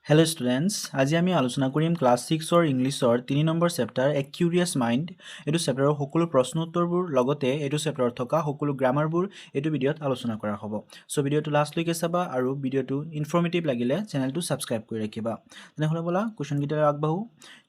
Hello' students, আজি আমি আলোচনা কৰিম ক্লাছ 6ৰ ইংলিছৰ 3 নম্বৰ চেপ্টাৰ এ কিউৰিয়াছ মাইণ্ড। এইটো চেপ্টাৰৰ সকলো প্ৰশ্ন উত্তৰবোৰ লগতে এইটো চেপ্টাৰত থকা সকলো গ্ৰামাৰবোৰ এইটো ভিডিঅ'ত আলোচনা কৰা হ'ব। চ' ভিডিঅ'টো লাষ্টলৈকে চাবা আৰু ভিডিঅ'টো ইনফৰ্মেটিভ লাগিলে চেনেলটো ছাবস্ক্ৰাইব কৰি ৰাখিবা। তেনেহ'লে ব'লা কুৱেশ্যনকেইটা আগবাঢ়ো।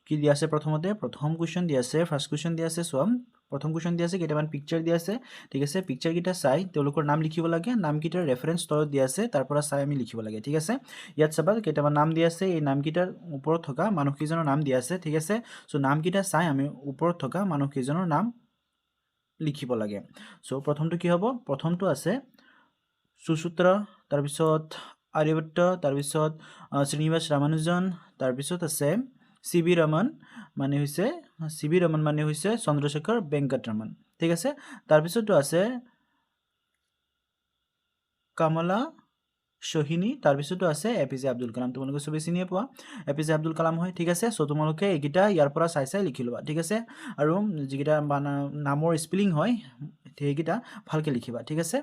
কি দিয়া আছে প্ৰথমতে? প্ৰথম কুৱেশ্যন দিয়া আছে, ফাৰ্ষ্ট কুৱেশ্যন দিয়া আছে। চোৱা, প্ৰথম কুৱেশ্যন দিয়া আছে, কেইটামান পিকচাৰ দিয়া আছে। ঠিক আছে, পিকচাৰকেইটা চাই তেওঁলোকৰ নাম লিখিব লাগে। নামকেইটাৰ ৰেফাৰেঞ্চ তলত দিয়া আছে, তাৰ পৰা চাই আমি লিখিব লাগে। ঠিক আছে, ইয়াত চাবা কেইটামান নাম দিয়া আছে। এই নামকেইটাৰ ওপৰত থকা মানুহকেইজনৰ নাম দিয়া আছে। ঠিক আছে, চ' নামকেইটা চাই আমি ওপৰত থকা মানুহকেইজনৰ নাম লিখিব লাগে। চ' প্ৰথমটো কি হ'ব? প্ৰথমটো আছে সুসূত্ৰ, তাৰপিছত আৰ্যভট্ট, তাৰপিছত শ্ৰীনিবাস ৰামানুজন, তাৰপিছত আছে চি.ভি. ৰমন মানে হৈছে চন্দ্ৰশেখৰ বেংকট ৰমন। ঠিক আছে, তাৰপিছতো আছে কমলা সোহিনী, তাৰপিছতো আছে APJ আব্দুল কালাম। তোমালোকে চবেই চিনিয়ে পোৱা APJ আব্দুল কালাম হয়। ঠিক আছে, চ' তোমালোকে এইকেইটা ইয়াৰ পৰা চাই লিখি ল'বা। ঠিক আছে, আৰু যিকেইটা নামৰ স্পেলিং হয় সেইকেইটা ভালকৈ লিখিবা। ঠিক আছে,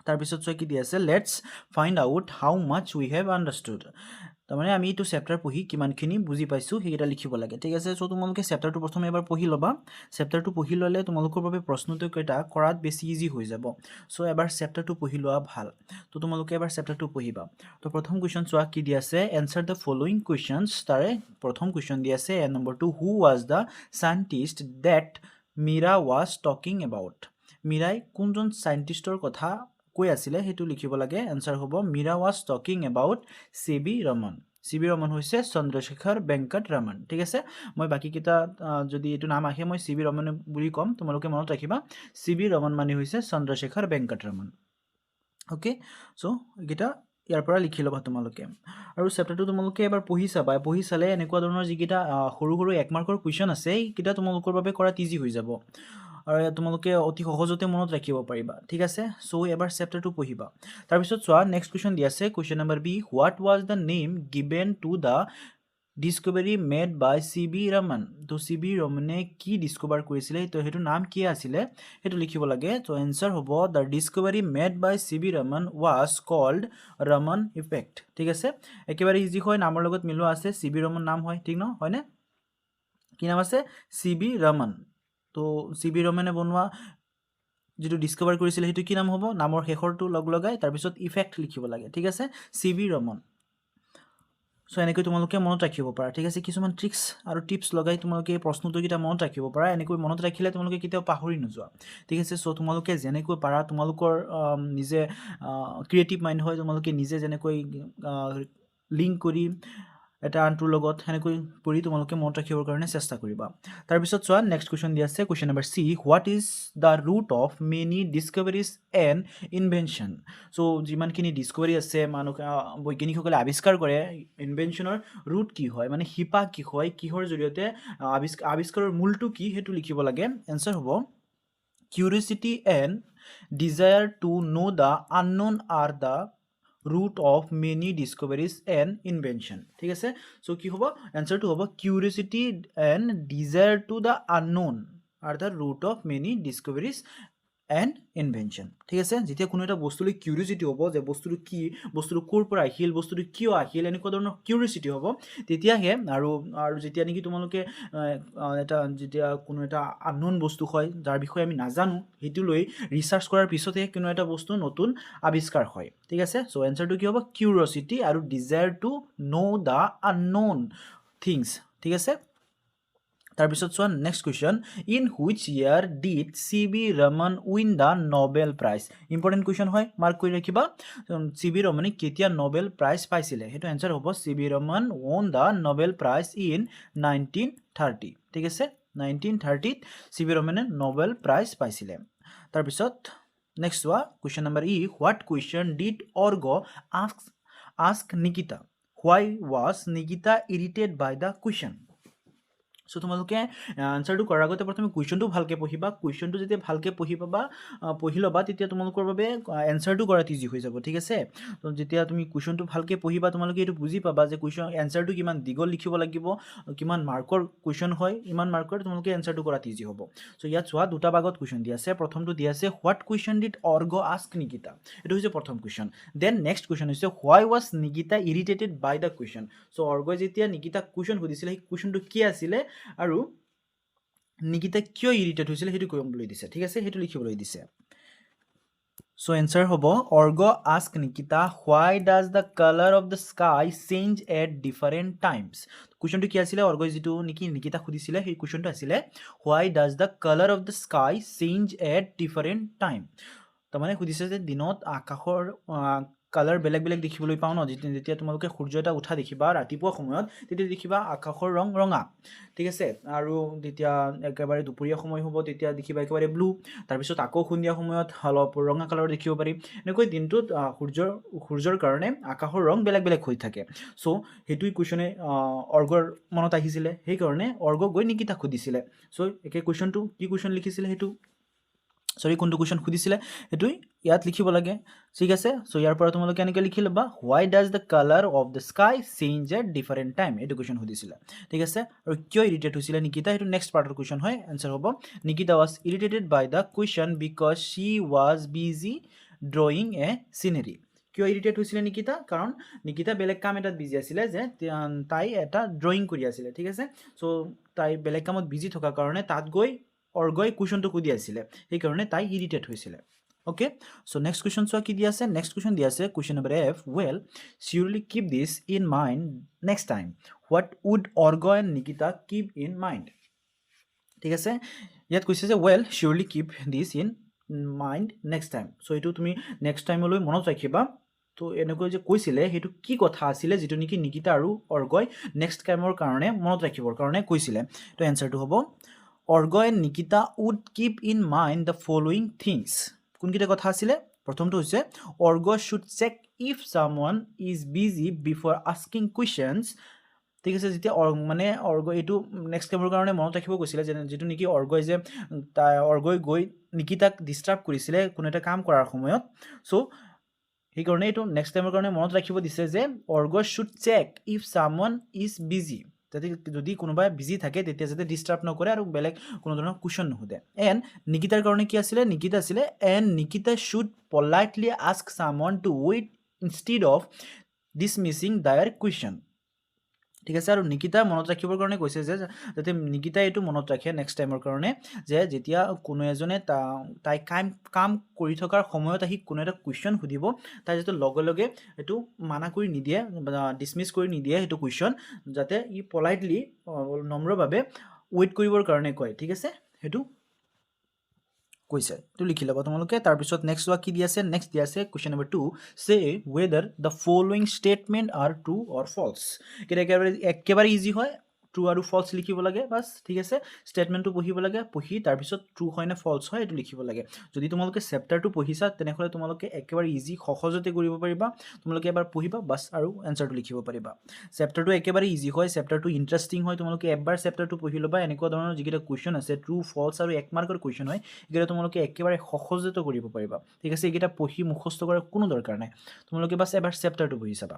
তাৰপিছত চোৱা কি দি আছে, let's find out how much we have understood. তাৰমানে আমি এইটো চেপ্টাৰ পঢ়ি কিমানখিনি বুজি পাইছোঁ সেইকেইটা লিখিব লাগে। ঠিক আছে, চ' তোমালোকে চেপ্টাৰটো প্ৰথমে এবাৰ পঢ়ি ল'বা। চেপ্টাৰটো পঢ়ি ল'লে তোমালোকৰ বাবে প্ৰশ্নকেইটা কৰাত বেছি ইজি হৈ যাব। চ' এবাৰ চেপ্টাৰটো পঢ়ি লোৱা ভাল। তো তোমালোকে এবাৰ চেপ্টাৰটো পঢ়িবা। তো প্ৰথম কুৱেশ্যন চোৱা কি দি আছে, এনচাৰ দ্য ফলোয়িং কুৱেশ্যনছ। তাৰে প্ৰথম কুৱেশ্যন দি আছে এ নম্বৰটো, who was the scientist that Meera was talking about. মীৰাই কোনজন চাইণ্টিষ্টৰ কথা কৈ আছিলে সেইটো লিখিব লাগে। এনচাৰ হ'ব Meera was talking about C V. Raman. C V. Raman হৈছে চন্দ্ৰশেখৰ বেংকট ৰমন। ঠিক আছে, মই বাকীকেইটা যদি এইটো নাম আহে মই চি.ভি. ৰমন বুলি ক'ম, তোমালোকে মনত ৰাখিবা চি.ভি. ৰমন মানে হৈছে চন্দ্ৰশেখৰ বেংকট ৰমন। অ'কে, চ' এইকেইটা ইয়াৰ পৰা লিখি ল'বা তোমালোকে। আৰু চেপ্টাৰটো তোমালোকে এবাৰ পঢ়ি চাবা। পঢ়ি চালে এনেকুৱা ধৰণৰ যিকেইটা সৰু সৰু 1 মাৰ্কৰ কুৱেশ্যন আছে এইকেইটা তোমালোকৰ বাবে কৰাত ইজি হৈ যাব আৰু তোমালোকে অতি সহজতে মনত ৰাখিব পাৰিবা। ঠিক আছে, চ' এবাৰ চেপ্টাৰটো পঢ়িবা। তাৰপিছত চোৱা, নেক্সট কুৱেশ্যন দি আছে, question number B, what was the name given to the discovery made by C V. Raman. তো চি.ভি. ৰমনে কি ডিস্কভাৰ কৰিছিলে তো সেইটো নাম কি আছিলে সেইটো লিখিব লাগে। তো এনচাৰ হ'ব the discovery made by C V. Raman was called Raman effect. ঠিক আছে, একেবাৰে ইজি হয়, নামৰ লগত মিলোৱা আছে, চি.ভি. ৰমন নাম হয়। ঠিক ন, হয়নে? কি নাম আছে? চি.ভি. ৰমন। তো চি.ভি. ৰমনে বনোৱা যিটো ডিস্কভাৰ কৰিছিলে সেইটো কি নাম হ'ব? নামৰ শেষৰটো লগাই তাৰপিছত ইফেক্ট লিখিব লাগে। ঠিক আছে, চি.ভি. ৰমন। চ' এনেকৈ তোমালোকে মনত ৰাখিব পাৰা। ঠিক আছে, কিছুমান ট্ৰিক্স আৰু টিপছ লগাই তোমালোকে এই প্ৰশ্নটোকেইটা মনত ৰাখিব পাৰা। এনেকৈ মনত ৰাখিলে তোমালোকে কেতিয়াও পাহৰি নোযোৱা। ঠিক আছে, চ' তোমালোকে যেনেকৈ পাৰা, তোমালোকৰ নিজে ক্ৰিয়েটিভ মাইণ্ড হয়, তোমালোকে নিজে যেনেকৈ লিংক কৰি এটা আনটোৰ লগত সেনেকৈ কৰি তোমালোকে মনত ৰাখিবৰ কাৰণে চেষ্টা কৰিবা। তাৰপিছত চোৱা, নেক্সট কুৱেশ্যন দি আছে, question number C, what is the root of many discoveries and inventions. So' যিমানখিনি ডিস্কভাৰী আছে, বৈজ্ঞানিকসকলে আৱিষ্কাৰ কৰে, ইনভেনশ্যনৰ ৰুট কি হয়, মানে শিপা কি হয়, কিহৰ জৰিয়তে আৱিষ্কাৰৰ মূলটো কি সেইটো লিখিব লাগে। এনচাৰ হ'ব curiosity and desire to know' the unknown are the root of many discoveries and invention. ঠিক আছে, চ' কি হ'ব? এনচাৰটো হ'ব curiosity and desire to the unknown are the root of many discoveries and invention. ঠিক আছে, যেতিয়া কোনো এটা বস্তুলৈ কিউৰিচিটি হ'ব যে বস্তুটো কি, বস্তুটো ক'ৰ পৰা আহিল, বস্তুটো কিয় আহিল, এনেকুৱা ধৰণৰ কিউৰিচিটি হ'ব, তেতিয়াহে আৰু যেতিয়া নেকি তোমালোকে যেতিয়া কোনো এটা আননোন বস্তু হয় যাৰ বিষয়ে আমি নাজানো, সেইটো লৈ ৰিচাৰ্চ কৰাৰ পিছতহে কোনো এটা বস্তু নতুন আৱিষ্কাৰ হয়। ঠিক আছে, চ' এনচাৰটো কি হ'ব? কিউৰিচিটি আৰু desire to know' the unknown things. ঠিক আছে, তাৰপিছত চোৱা, next question, in which year did C V. Raman win the Nobel prize. Important question হয়, মাৰ্ক কৰি ৰাখিবা। চি.ভি. ৰমনে কেতিয়া নবেল প্ৰাইজ পাইছিলে সেইটো এনচাৰ হ'ব C V. Raman won the Nobel prize in 1930। ঠিক আছে, 1930ত চি.ভি. ৰমনে নবেল প্ৰাইজ পাইছিলে। তাৰপিছত নেক্সট চোৱা, question number E, what question did Org ask Nikita, why was Nikita irritated by the question. So তোমালোকে আনসাৰটো কৰাৰ আগতে প্ৰথমে কুৱেশ্যনটো ভালকৈ পঢ়িবা কুৱেশ্যনটো যেতিয়া ভালকৈ পঢ়ি পাবা পঢ়ি ল'বা তেতিয়া তোমালোকৰ বাবে এনচাৰটো কৰাত ইজি হৈ যাব ঠিক আছে তো যেতিয়া তুমি কুৱেশ্যনটো ভালকৈ পঢ়িবা তোমালোকে এইটো বুজি পাবা যে কুৱেশ্যন এনচাৰটো কিমান দীঘল লিখিব লাগিব কিমান মাৰ্কৰ কুৱেশ্যন হয় ইমান মাৰ্কৰ তোমালোকে এনচাৰটো কৰাত ইজি হ'ব চ' ইয়াত চোৱা দুটা ভাগত কুৱেশ্যন দিয়া আছে প্ৰথমটো দিয়া আছে what question did Org ask Nikita এইটো হৈছে প্ৰথম কুৱেশ্যন দেন নেক্সট কুৱেশ্যন হৈছে why was Nikita irritated by the question so' অৰ্গই যেতিয়া নিকিতাক কুৱেশ্যন সুধিছিলে সেই কুৱেশ্যনটো কি আছিলে আৰু নিকিতা কিয় ইৰিটেট হৈছিলে সেইটো ক'বলৈ দিছে ঠিক আছে সেইটো লিখিবলৈ দিছে সো এনসাৰ হ'ব Org ask Nikita why does the colour of the sky change at different times কুৱেশ্যনটো কি আছিলে অৰ্গই যিটো নেকি নিকিতা সুধিছিলে সেই কুৱেশ্যনটো আছিলে why does the colour of the sky change at different time তাৰমানে সুধিছে যে দিনত আকাশৰ কালাৰ বেলেগ বেলেগ দেখিবলৈ পাওঁ ন যেতিয়া তোমালোকে সূৰ্য এটা উঠা দেখিবা ৰাতিপুৱা সময়ত তেতিয়া দেখিবা আকাশৰ ৰং ৰঙা ঠিক আছে আৰু যেতিয়া একেবাৰে দুপৰীয়া সময় হ'ব তেতিয়া দেখিবা একেবাৰে ব্লু তাৰপিছত আকৌ সন্ধিয়া সময়ত অলপ ৰঙা কালাৰ দেখিব পাৰি এনেকৈ দিনটোত সূৰ্যৰ কাৰণে আকাশৰ ৰং বেলেগ বেলেগ হৈ থাকে চ' সেইটোৱে কুৱেশ্যনে অৰ্গৰ মনত আহিছিলে সেইকাৰণে অৰ্গক গৈ নিকিতাক সুধিছিলে চ' একে কুৱেশ্যনটো কি কুৱেশ্যন লিখিছিলে সেইটো সৰি কোনটো কুৱেশ্যন সুধিছিলে সেইটোৱে ইয়াত লিখিব লাগে ঠিক আছে চ' ইয়াৰ পৰা তোমালোকে এনেকৈ লিখি ল'বা why does the colour of the sky change at different time এইটো কুৱেশ্যন সুধিছিলে ঠিক আছে আৰু কিয় ইৰিটেট হৈছিলে নিকিতা সেইটো নেক্সট পাৰ্টৰ কুৱেশ্যন হয় এনচাৰ হ'ব Nikita was irritated by the question because she was busy drawing a scenery কিয় ইৰিটেট হৈছিলে নিকিতা কাৰণ নিকিতা বেলেগ কাম এটাত বিজি আছিলে যে তাই এটা ড্ৰয়িং কৰি আছিলে ঠিক আছে চ' তাই বেলেগ কামত বিজি থকাৰ কাৰণে তাত গৈ অৰ্গই কুৱেশ্যনটো সুধি আছিলে সেইকাৰণে তাই ইৰিটেট হৈছিলে অ'কে চ' নেক্সট কুৱেশ্যন চোৱা কি দিয়া আছে নেক্সট কুৱেশ্যন দিয়া আছে question number F well surely keep this in mind next time what would Org and Nikita keep in mind ঠিক আছে ইয়াত কৈছে যে well surely keep this in mind next time so' এইটো তুমি নেক্সট টাইমলৈ মনত ৰাখিবা তো এনেকৈ যে কৈছিলে সেইটো কি কথা আছিলে যিটো নেকি নিকিতা আৰু অৰ্গই নেক্সট টাইমৰ কাৰণে মনত ৰাখিবৰ কাৰণে কৈছিলে তো এনচাৰটো হ'ব Orgo and Nikita would keep in mind the following things কোনকেইটা কথা আছিলে প্ৰথমটো হৈছে Orgo should check if someone is busy before asking questions ঠিক আছে যেতিয়া মানে অৰ্গ এইটো নেক্সট টাইমৰ কাৰণে মনত ৰাখিব কৈছিলে যে যিটো নেকি অৰ্গই যে অৰ্গই গৈ নিকিতাক ডিষ্টাৰ্ব কৰিছিলে কোনো এটা কাম কৰাৰ সময়ত চ' সেইকাৰণে এইটো নেক্সট টাইমৰ কাৰণে মনত ৰাখিব দিছে যে Orgo should check if someone is busy যাতে যদি কোনোবাই বিজি থাকে তেতিয়া যাতে ডিষ্টাৰ্ব নকৰে আৰু বেলেগ কোনো ধৰণৰ কুৱেশ্যন নুসুধে এণ্ড নিকিতাৰ কাৰণে কি আছিলে নিকিতা আছিলে and Nikita should politely ask someone to wait instead of dismissing their question ঠিক আছে আৰু নিকিতা মনত ৰাখিবৰ কাৰণে কৈছে যে যাতে নিকিতাই এইটো মনত ৰাখে নেক্সট টাইমৰ কাৰণে যে যেতিয়া কোনো এজনে তাই কাম কৰি থকাৰ সময়ত আহি কোনো এটা কুৱেশ্যন সুধিব তাই যাতে লগে লগে এইটো মানা কৰি নিদিয়ে ডিছমিছ কৰি নিদিয়ে সেইটো কুৱেশ্যন যাতে ই পলাইটলি নম্ৰভাৱে ৱেইট কৰিবৰ কাৰণে কয় ঠিক আছে সেইটো কৈছে এইটো লিখি ল'বা তোমালোকে তাৰপিছত নেক্সট কি দিয়া আছে নেক্সট দিয়া আছে question number 2 say whether the following statements are true or false একেবাৰে ইজি হয় ট্ৰু আৰু ফলছ লিখিব লাগে বাছ ঠিক আছে ষ্টেটমেণ্টটো পঢ়িব লাগে পঢ়ি তাৰপিছত ট্ৰু হয় নে ফলছ হয় এইটো লিখিব লাগে যদি তোমালোকে চেপ্টাৰটো পঢ়িছা তেনেহ'লে তোমালোকে একেবাৰে ইজি সহজতে কৰিব পাৰিবা তোমালোকে এবাৰ পঢ়িবা বাছ আৰু এনচাৰটো লিখিব পাৰিবা চেপ্টাৰটো একেবাৰে ইজি হয় চেপ্টাৰটো ইণ্টাৰেষ্টিং হয় তোমালোকে এবাৰ চেপ্টাৰটো পঢ়ি ল'বা এনেকুৱা ধৰণৰ যিকেইটা কুৱেশ্যন আছে ট্ৰু ফলছ আৰু 1 মাৰ্কৰ কুৱেশ্যন হয় এইকেইটা তোমালোকে একেবাৰে সহজতে কৰিব পাৰিবা ঠিক আছে এইকেইটা পঢ়ি মুখস্থ কৰাৰ কোনো দৰকাৰ নাই তোমালোকে বাছ এবাৰ চেপ্টাৰটো পঢ়ি চাবা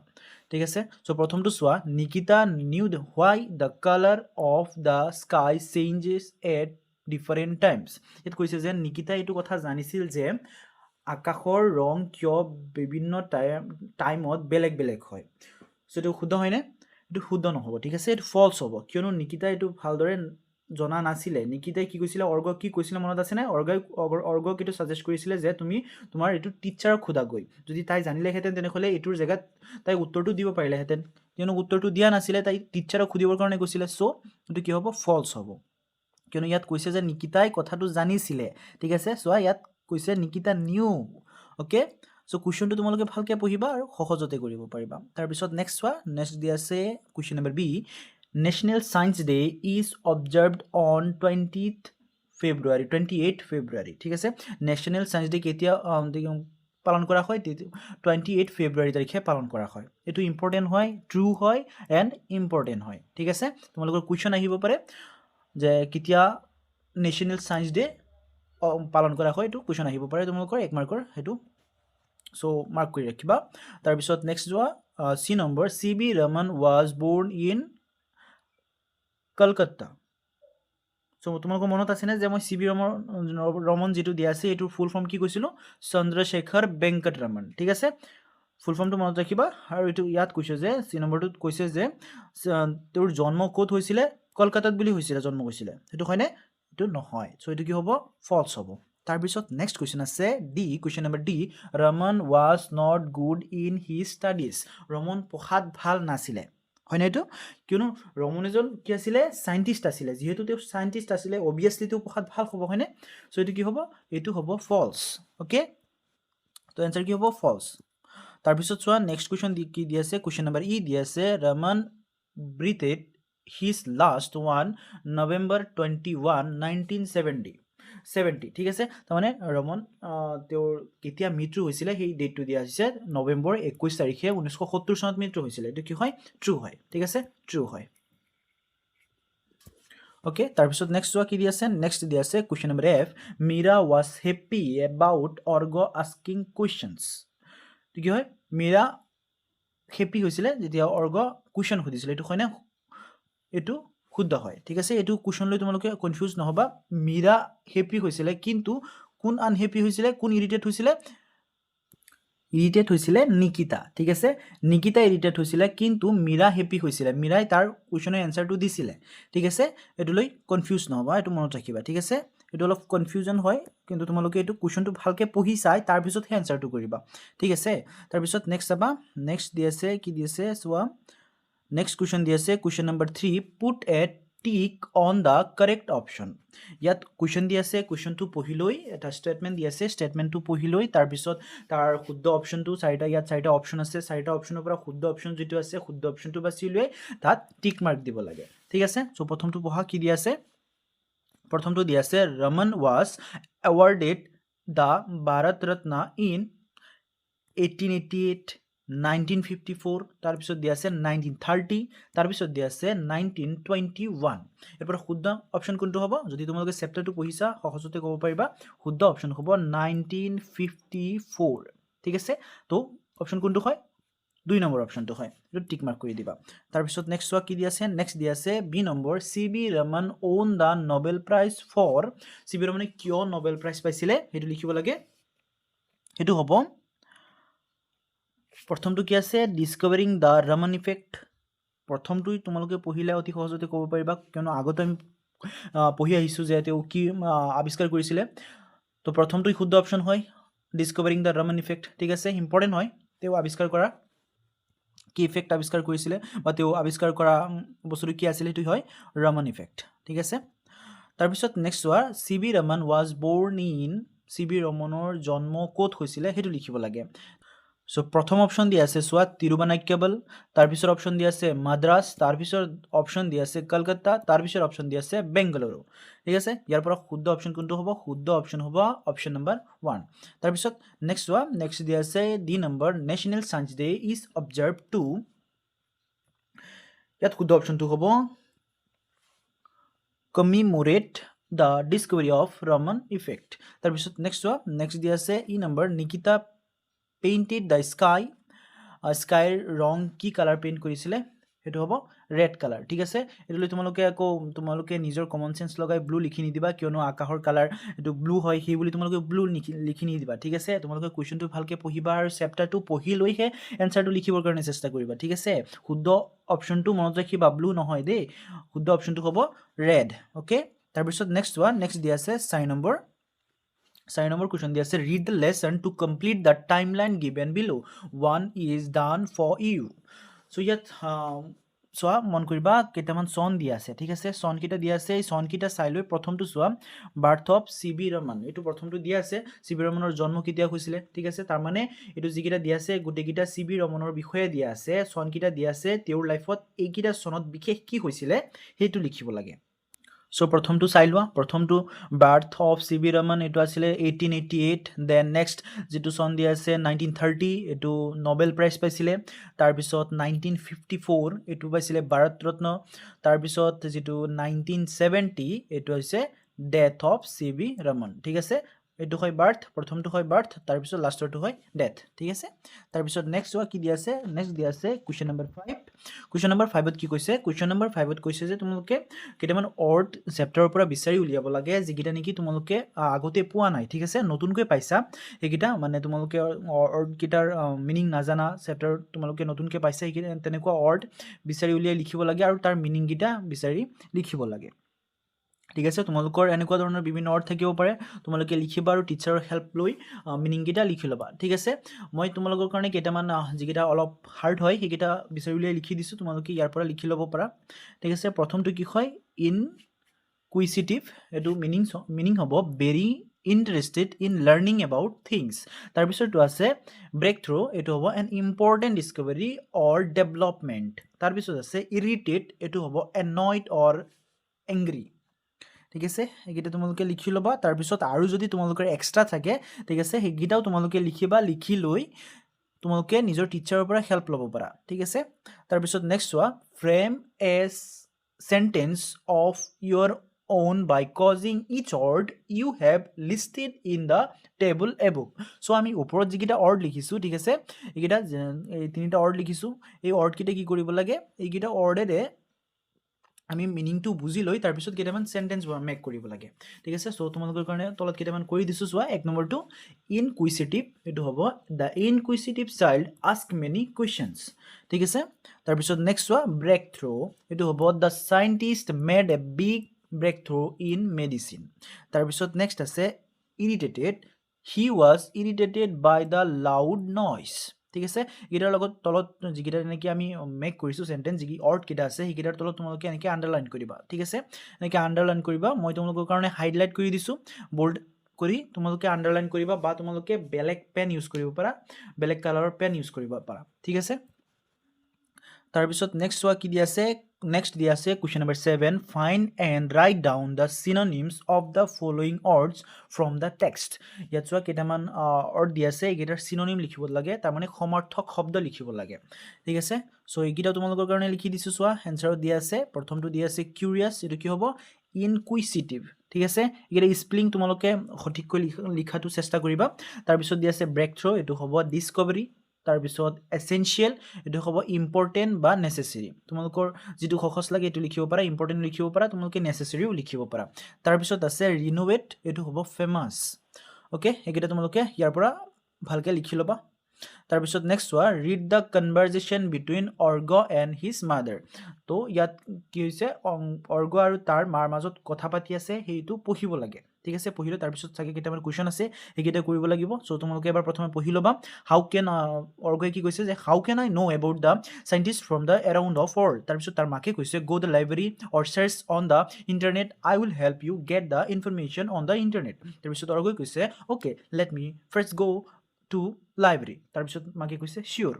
ঠিক আছে চ' প্ৰথমটো চোৱা Nikita new why the colour of the sky changes at different times ইয়াত কৈছে যে নিকিতাই এইটো কথা জানিছিল যে আকাশৰ ৰং কিয় বিভিন্ন টাইমত বেলেগ বেলেগ হয় চ' এইটো শুদ্ধ হয়নে এইটো শুদ্ধ নহ'ব ঠিক আছে এইটো ফলছ হ'ব কিয়নো নিকিতাই এইটো ভালদৰে জনা নাছিলে নিকিতাই কি কৈছিলে অৰ্গক কি কৈছিলে মনত আছেনে অৰ্গক এইটো ছাজেষ্ট কৰিছিলে যে তুমি তোমাৰ এইটো টিচাৰক সোধাগৈ যদি তাই জানিলেহেঁতেন তেনেহ'লে এইটোৰ জেগাত তাই উত্তৰটো দিব পাৰিলেহেঁতেন কিয়নো উত্তৰটো দিয়া নাছিলে তাই টিচাৰক সুধিবৰ কাৰণে কৈছিলে চ' এইটো কি হ'ব ফলছ হ'ব কিয়নো ইয়াত কৈছে যে নিকিতাই কথাটো জানিছিলে ঠিক আছে চোৱা ইয়াত কৈছে নিকিতা নিউ অ'কে চ' কুৱেশ্যনটো তোমালোকে ভালকৈ পঢ়িবা আৰু সহজতে কৰিব পাৰিবা তাৰপিছত নেক্সট চোৱা নেক্সট দিয়া আছে question number B national science day is observed on 28 February ঠিক আছে নেশ্যনেল ছায়েন্স ডে কেতিয়া পালন কৰা হয় 28 ফেব্ৰুৱাৰী তাৰিখে পালন কৰা হয় এইটো ইম্পৰ্টেণ্ট হয় ট্ৰু হয় এণ্ড ইম্পৰ্টেণ্ট হয় ঠিক আছে তোমালোকৰ কুৱেশ্যন আহিব পাৰে যে কেতিয়া নেশ্যনেল সায়েন্স ডে পালন কৰা হয় এইটো কুৱেশ্যন আহিব পাৰে তোমালোকৰ 1 মাৰ্কৰ সেইটো সো মাৰ্ক কৰি ৰাখিবা তাৰপিছত নেক্সট যোৱা C number CB Raman was born in Kolkata so তোমালোকৰ মনত আছে নে যে মই CB ৰমন যেটো দিয়া আছে এটোৰ ফুল ফৰ্ম কি কৈছিলো চন্দ্ৰশেখৰ বেংকট ৰমন ঠিক আছে ফুল ফৰ্মটো মনত ৰাখিবা আৰু এটো ইয়াত কৈছে যে সি নম্বৰটোত কৈছে যে তেওঁৰ জন্ম ক'ত হৈছিলে কলকাতাত বুলি হৈছিলে জন্ম হৈছিলে এটো হয়নে এটো নহয় সো এটো কি হ'ব ফলস হ'ব তাৰপিছত নেক্সট কোৱেশ্চন আছে D question number D Raman was not good in his studies Raman পঢ়াত ভাল নাছিলে হয় না এটো কিয়নো ৰমন এজন কি আছিল সায়েন্টিস্ট আছিল যেহেতু তেওঁ সায়েন্টিস্ট আছিল অবিয়াসলি তেওঁ পঢ়াত ভাল হ'ব হয়নে সো এটো কি হ'ব এটো হ'ব ফলস ওকে তো आंसर কি হ'ব ফলস তাৰপিছত চোৱা নেক্সট কোৱেশ্চন কি দি আছে কোৱেশ্চন নম্বৰ ই দি আছে Raman breathed his last one November 21 1970 ঠিক আছে তাৰমানে ৰমন তেওঁৰ কেতিয়া মৃত্যু হৈছিল সেই ডেটটো দিয়া আছে নৱেম্বৰ 21 তাৰিখে 1970 চনত মৃত্যু হৈছিল এটো কি হয় ট্ৰু হয় ঠিক আছে ট্ৰু হয় ওকে তাৰপিছত নেক্সট যোৱা কি দি আছে নেক্সট দি আছে question number F Mira was happy about Orgo asking questions কি হয় মীৰা হেপি হৈছিল যেতিয়া অৰ্গ কোৱেশ্চন সুধিছিল এটো হয় না এটো শুদ্ধ হয় ঠিক আছে এটো কোৱেশ্চন লৈ তোমালোকে কনফিউজ নহবা মীৰা হেপি হৈছিল কিন্তু কোন আনহেপি হৈছিল কোন ইৰিটেট হৈছিল নিকিতা ঠিক আছে নিকিতা ইৰিটেট হৈছিল কিন্তু মীৰা হেপি হৈছিল মীৰাই তাৰ কোৱেশ্চনৰ এনসাৰটো দিছিল ঠিক আছে এটো লৈ কনফিউজ নহবা এটো মনত ৰাখিবা ঠিক আছে এটো অলপ কনফিউজন হয় কিন্তু তোমালোকে এটো কোৱেশ্চনটো ভালকে পঢ়ি চাই তাৰ পিছত হে এনসাৰটো কৰিবা ঠিক আছে তাৰ পিছত নেক্সট আবা নেক্সট দি আছে কি দি আছে সোৱা নেক্সট কোৱেশ্চন দি আছে question number 3 put a tick on the correct option ইয়াত কোৱেশ্চন দি আছে কোৱেশ্চনটো পঢ়ি লৈ এটা স্টেটমেন্ট দি আছে স্টেটমেন্টটো পঢ়ি লৈ তাৰ পিছত তাৰ শুদ্ধ অপশনটো চাৰিটা ইয়াত চাৰিটা অপশন আছে চাৰিটা অপশনৰ পৰা শুদ্ধ অপশন যেটো আছে শুদ্ধ অপশনটো বাছি লৈ তাত টিক মাৰ্ক দিব লাগে ঠিক আছে সো প্ৰথমটো পঢ়া কি দি আছে প্ৰথমটো দি আছে Raman was awarded the Bharat Ratna in 1888 1954 তাৰ পিছত দি আছে 1930 তাৰ পিছত দি আছে 1921 এৰপৰ শুদ্ধ অপশন কোনটো হ'ব যদি তোমালোকে চেপ্টাৰটো পঢ়িছা সহজতে ক'ব পাৰিবা শুদ্ধ অপশন হ'ব 1954 ঠিক আছে তো অপশন কোনটো হয় 2 নম্বৰ অপশনটো হয় এটো টিক মাৰ্ক কৰি দিবা তাৰ পিছত নেক্সট ওয়া কি দি আছে নেক্সট দি আছে B number CB Raman won the Nobel prize for CB ৰমনে কিয় নোবেল প্ৰাইজ পাইছিলে হেতু লিখিব লাগে হেতু হ'ব প্ৰথমটো কি আছে ডিসকভাৰিং দা ৰমন ইফেক্ট প্ৰথমটো তোমালোকে পঢ়িলে অতি সহজতে ক'ব পাৰিবা কিয়নো আগতে আমি পঢ়ি আহিছো যে তেওঁ কি আৱিষ্কাৰ কৰিছিলে তো প্ৰথমটো শুদ্ধ অপশন হয় ডিসকভাৰিং দা ৰমন ইফেক্ট ঠিক আছে ইম্পৰ্টেন্ট হয় তেওঁ আৱিষ্কাৰ কৰা কি ইফেক্ট আৱিষ্কাৰ কৰিছিল বা তেওঁ আৱিষ্কাৰ কৰা বস্তুটো কি আছিল এটো হয় ৰমন ইফেক্ট ঠিক আছে তাৰ পিছত নেক্সট ওয়া CB Raman was born in CB ৰমনৰ জন্ম ক'ত হৈছিল হেতু লিখিব লাগে সো প্ৰথম অপশন দি আছে সোৱা তিৰুবানাক্যবল তাৰ পিছৰ অপশন দি আছে মাদ্ৰাজ তাৰ পিছৰ অপশন দি আছে কলকাতা তাৰ পিছৰ অপশন দি আছে বেংগালুৰু ঠিক আছে ইয়াৰ পৰা শুদ্ধ অপশন কোনটো হ'ব শুদ্ধ অপশন হ'ব অপশন নম্বৰ 1 তাৰ পিছত নেক্সট সোৱা নেক্সট দি আছে D number national science day is observed to ইয়াত শুদ্ধ অপশনটো হ'ব কমিমোৰেট the discovery of Raman effect তাৰ পিছত নেক্সট সোৱা নেক্সট দি আছে E number Nikita painted the sky sky rong কি কালাৰ পেইন্ট কৰিছিলে হেতু হ'ব ৰেড কালাৰ ঠিক আছে এটলৈ তোমালোকে নিজৰ কমন সেন্স লগাই ব্লু লিখি নি দিবা কিয়নো আকাশৰ কালার এটু ব্লু হয় সেই বুলি তোমালোকে ব্লু লিখি নি দিবা ঠিক আছে তোমালোকে কোৱেশ্চনটো ভালকে পঢ়িবা আৰু চেপ্টাৰটো পঢ়ি লৈহে এনসাৰটো লিখিবৰ কাৰণে চেষ্টা কৰিবা ঠিক আছে শুদ্ধ অপশনটো মনত ৰাখিবা ব্লু নহয় দেই শুদ্ধ অপশনটো হ'ব ৰেড ওকে তাৰ পিছত নেক্সট ওয়ান নেক্সট দি আছে 4 নম্বৰ 4 নম্বৰ কোৱেশ্চন দি আছে read the lesson to complete the timeline given below one is done for you so ইয়াত সোৱা মন কৰিবা কেটামান সন দি আছে ঠিক আছে সন কিটা দি আছে এই সন কিটা চাই লৈ প্ৰথমটো সোৱা বাৰ্থ অফ CB ৰমন এটো প্ৰথমটো দি আছে CB ৰমনৰ জন্ম কেতিয়া হৈছিল ঠিক আছে তাৰ মানে এটো যিকিটা দি আছে গুটে কিটা CB ৰমনৰ বিষয়ে দি আছে সন কিটা দি আছে তেওঁৰ লাইফত এই কিটা সনত বিশেষ কি হৈছিল হেতু লিখিব লাগে সো প্ৰথমটো চাই লোৱা প্ৰথমটো birth of C B Raman এইটো আছিলে 1888 দেন নেক্সট যিটো চন দিয়া আছে 1930 এইটো নোবেল প্ৰাইজ পাইছিলে তাৰপিছত 1954 এইটো পাইছিলে ভাৰত ৰত্ন তাৰপিছত যিটো 1970 এইটো হৈছে death of C B Raman ঠিক আছে এইটো হয় বাৰ্থ প্ৰথমটো হয় বাৰ্থ তাৰপিছত লাষ্টৰটো হয় ডেথ ঠিক আছে তাৰপিছত নেক্সট হোৱা কি দিয়া আছে নেক্সট দিয়া আছে কুৱেশ্যন নম্বৰ 5 কুৱেশ্যন নম্বৰ 5ত কি কৈছে কুৱেশ্যন নম্বৰ 5ত কৈছে যে তোমালোকে কেইটামান অৰ্ড চেপ্টাৰৰ পৰা বিচাৰি উলিয়াব লাগে যিকেইটা নেকি তোমালোকে আগতে পোৱা নাই ঠিক আছে নতুনকৈ পাইছা এইকেইটা মানে তোমালোকে অৰ্ড কেইটাৰ মিনিং নাজানা চেপ্টাৰ তোমালোকে নতুনকৈ পাইছা এইকেইটা তেনেকুৱা অৰ্ড বিচাৰি উলিয়াই লিখিব লাগে আৰু তাৰ মিনিং কেইটা বিচাৰি লিখিব লাগে ঠিক আছে তোমালোকৰ এনেকুৱা ধৰণৰ বিভিন্ন অৰ্ড থাকিব পাৰে তোমালোকে লিখিবা আৰু টিচাৰৰ হেল্প লৈ মিনিং কেইটা লিখি ল'বা ঠিক আছে মই তোমালোকৰ কাৰণে কেইটামান যিকেইটা অলপ হাৰ্ড হয় সেইকেইটা বিচাৰি উলিয়াই লিখি দিছোঁ তোমালোকে ইয়াৰ পৰা লিখি ল'ব পাৰা ঠিক আছে প্ৰথমটো কি হয় ইনকুইচিটিভ এইটো মিনিং হ'ব very interested in learning about things তাৰপিছতটো আছে ব্ৰেক থ্ৰু এইটো হ'ব an important discovery or development তাৰপিছত আছে ইৰিটেড এইটো হ'ব এনয়ড অৰ এংগ্ৰি ঠিক আছে এইকেইটা তোমালোকে লিখি ল'বা তাৰপিছত আৰু যদি তোমালোকৰ এক্সট্ৰা থাকে ঠিক আছে সেইকেইটাও তোমালোকে লিখিবা লিখি লৈ তোমালোকে নিজৰ টিচাৰৰ পৰা হেল্প ল'ব পাৰা ঠিক আছে তাৰপিছত নেক্সট চোৱা frame a sentence of Euro own by causing each word you have listed in the table above so আমি ওপৰত যিকেইটা word লিখিছোঁ ঠিক আছে এইকেইটা এই তিনিটা word লিখিছোঁ এই word কেইটা কি কৰিব লাগে এইকেইটা wordৰে আমি মিনিংটো বুজি লৈ তাৰপিছত কেইটামান সেন্টেন্স মেক কৰিব লাগে ঠিক আছে সো তোমালোকৰ কাৰণে তলত কেইটামান কৰি দিছোঁ চোৱা এক নম্বৰটো ইনকুইচিটিভ এইটো হ'ব the inquisitive child ask many questions ঠিক আছে তাৰপিছত নেক্সট চোৱা ব্ৰেক থ্ৰু এইটো হ'ব the scientist made a big break through in medicine তাৰপিছত নেক্সট আছে irritated he was irritated by the loud noise ঠিক আছে এইকেইটাৰ লগত তলত যিকেইটা এনেকৈ আমি মেক কৰিছোঁ চেণ্টেন্স যি অৰ্ড কেইটা আছে সেইকেইটাৰ তলত তোমালোকে এনেকৈ আণ্ডাৰলাইন কৰিবা ঠিক আছে এনেকৈ আণ্ডাৰলাইন কৰিবা মই তোমালোকৰ কাৰণে হাইলাইট কৰি দিছোঁ বল্ড কৰি তোমালোকে আণ্ডাৰলাইন কৰিবা বা তোমালোকে বেলেগ পেন ইউজ কৰিব পাৰা বেলেগ কালাৰৰ পেন ইউজ কৰিব পাৰা ঠিক আছে তাৰপিছত নেক্সট চোৱা কি দিয়া আছে নেক্সট দিয়া আছে question number 7 find and write down the synonyms of the following words from the text ইয়াত চোৱা কেইটামান অৰ্ড দিয়া আছে এইকেইটাৰ চিননিম লিখিব লাগে তাৰমানে সমাৰ্থক শব্দ লিখিব লাগে ঠিক আছে চ' এইকেইটা তোমালোকৰ কাৰণে লিখি দিছোঁ চোৱা এনচাৰত দিয়া আছে প্ৰথমটো দিয়া আছে কিউৰিয়াছ এইটো কি হ'ব ইনকুইচিটিভ ঠিক আছে এইকেইটা স্পেলিং তোমালোকে সঠিককৈ লিখাটো চেষ্টা কৰিবা তাৰপিছত দিয়া আছে ব্ৰেক থ্ৰু এইটো হ'ব ডিছকভাৰী তাৰপিছত এসেনশিয়েল এইটো হ'ব ইম্পৰ্টেণ্ট বা নেচেচেৰী তোমালোকৰ যিটো সহজ লাগে এইটো লিখিব পাৰা ইম্পৰ্টেণ্ট লিখিব পাৰা তোমালোকে নেচেচেৰীও লিখিব পাৰা তাৰপিছত আছে ৰিনোভেট এইটো হ'ব ফেমাছ ওকে এইকেইটা তোমালোকে ইয়াৰ পৰা ভালকৈ লিখি ল'বা তাৰপিছত নেক্সট চোৱা read the conversation between Org and his mother তো ইয়াত কি হৈছে অৰ্গ আৰু তাৰ মাৰ মাজত কথা পাতি আছে সেইটো পঢ়িব লাগে ঠিক আছে পঢ়িলে তাৰপিছত চাগে কেইটামান কুৱেশ্যন আছে সেইকেইটা কৰিব লাগিব চ' তোমালোকে এবাৰ প্ৰথমে পঢ়ি ল'বা হাউ কেন অৰ্গই কি কৈছে যে how can I know' about the scientist from the around of world তাৰপিছত তাৰ মাকে কৈছে go' the library or search on the internet I will help you get the information on the internet তাৰপিছত অৰ্গই কৈছে okay let me first go' to library তাৰপিছত মাকে কৈছে চিয়'ৰ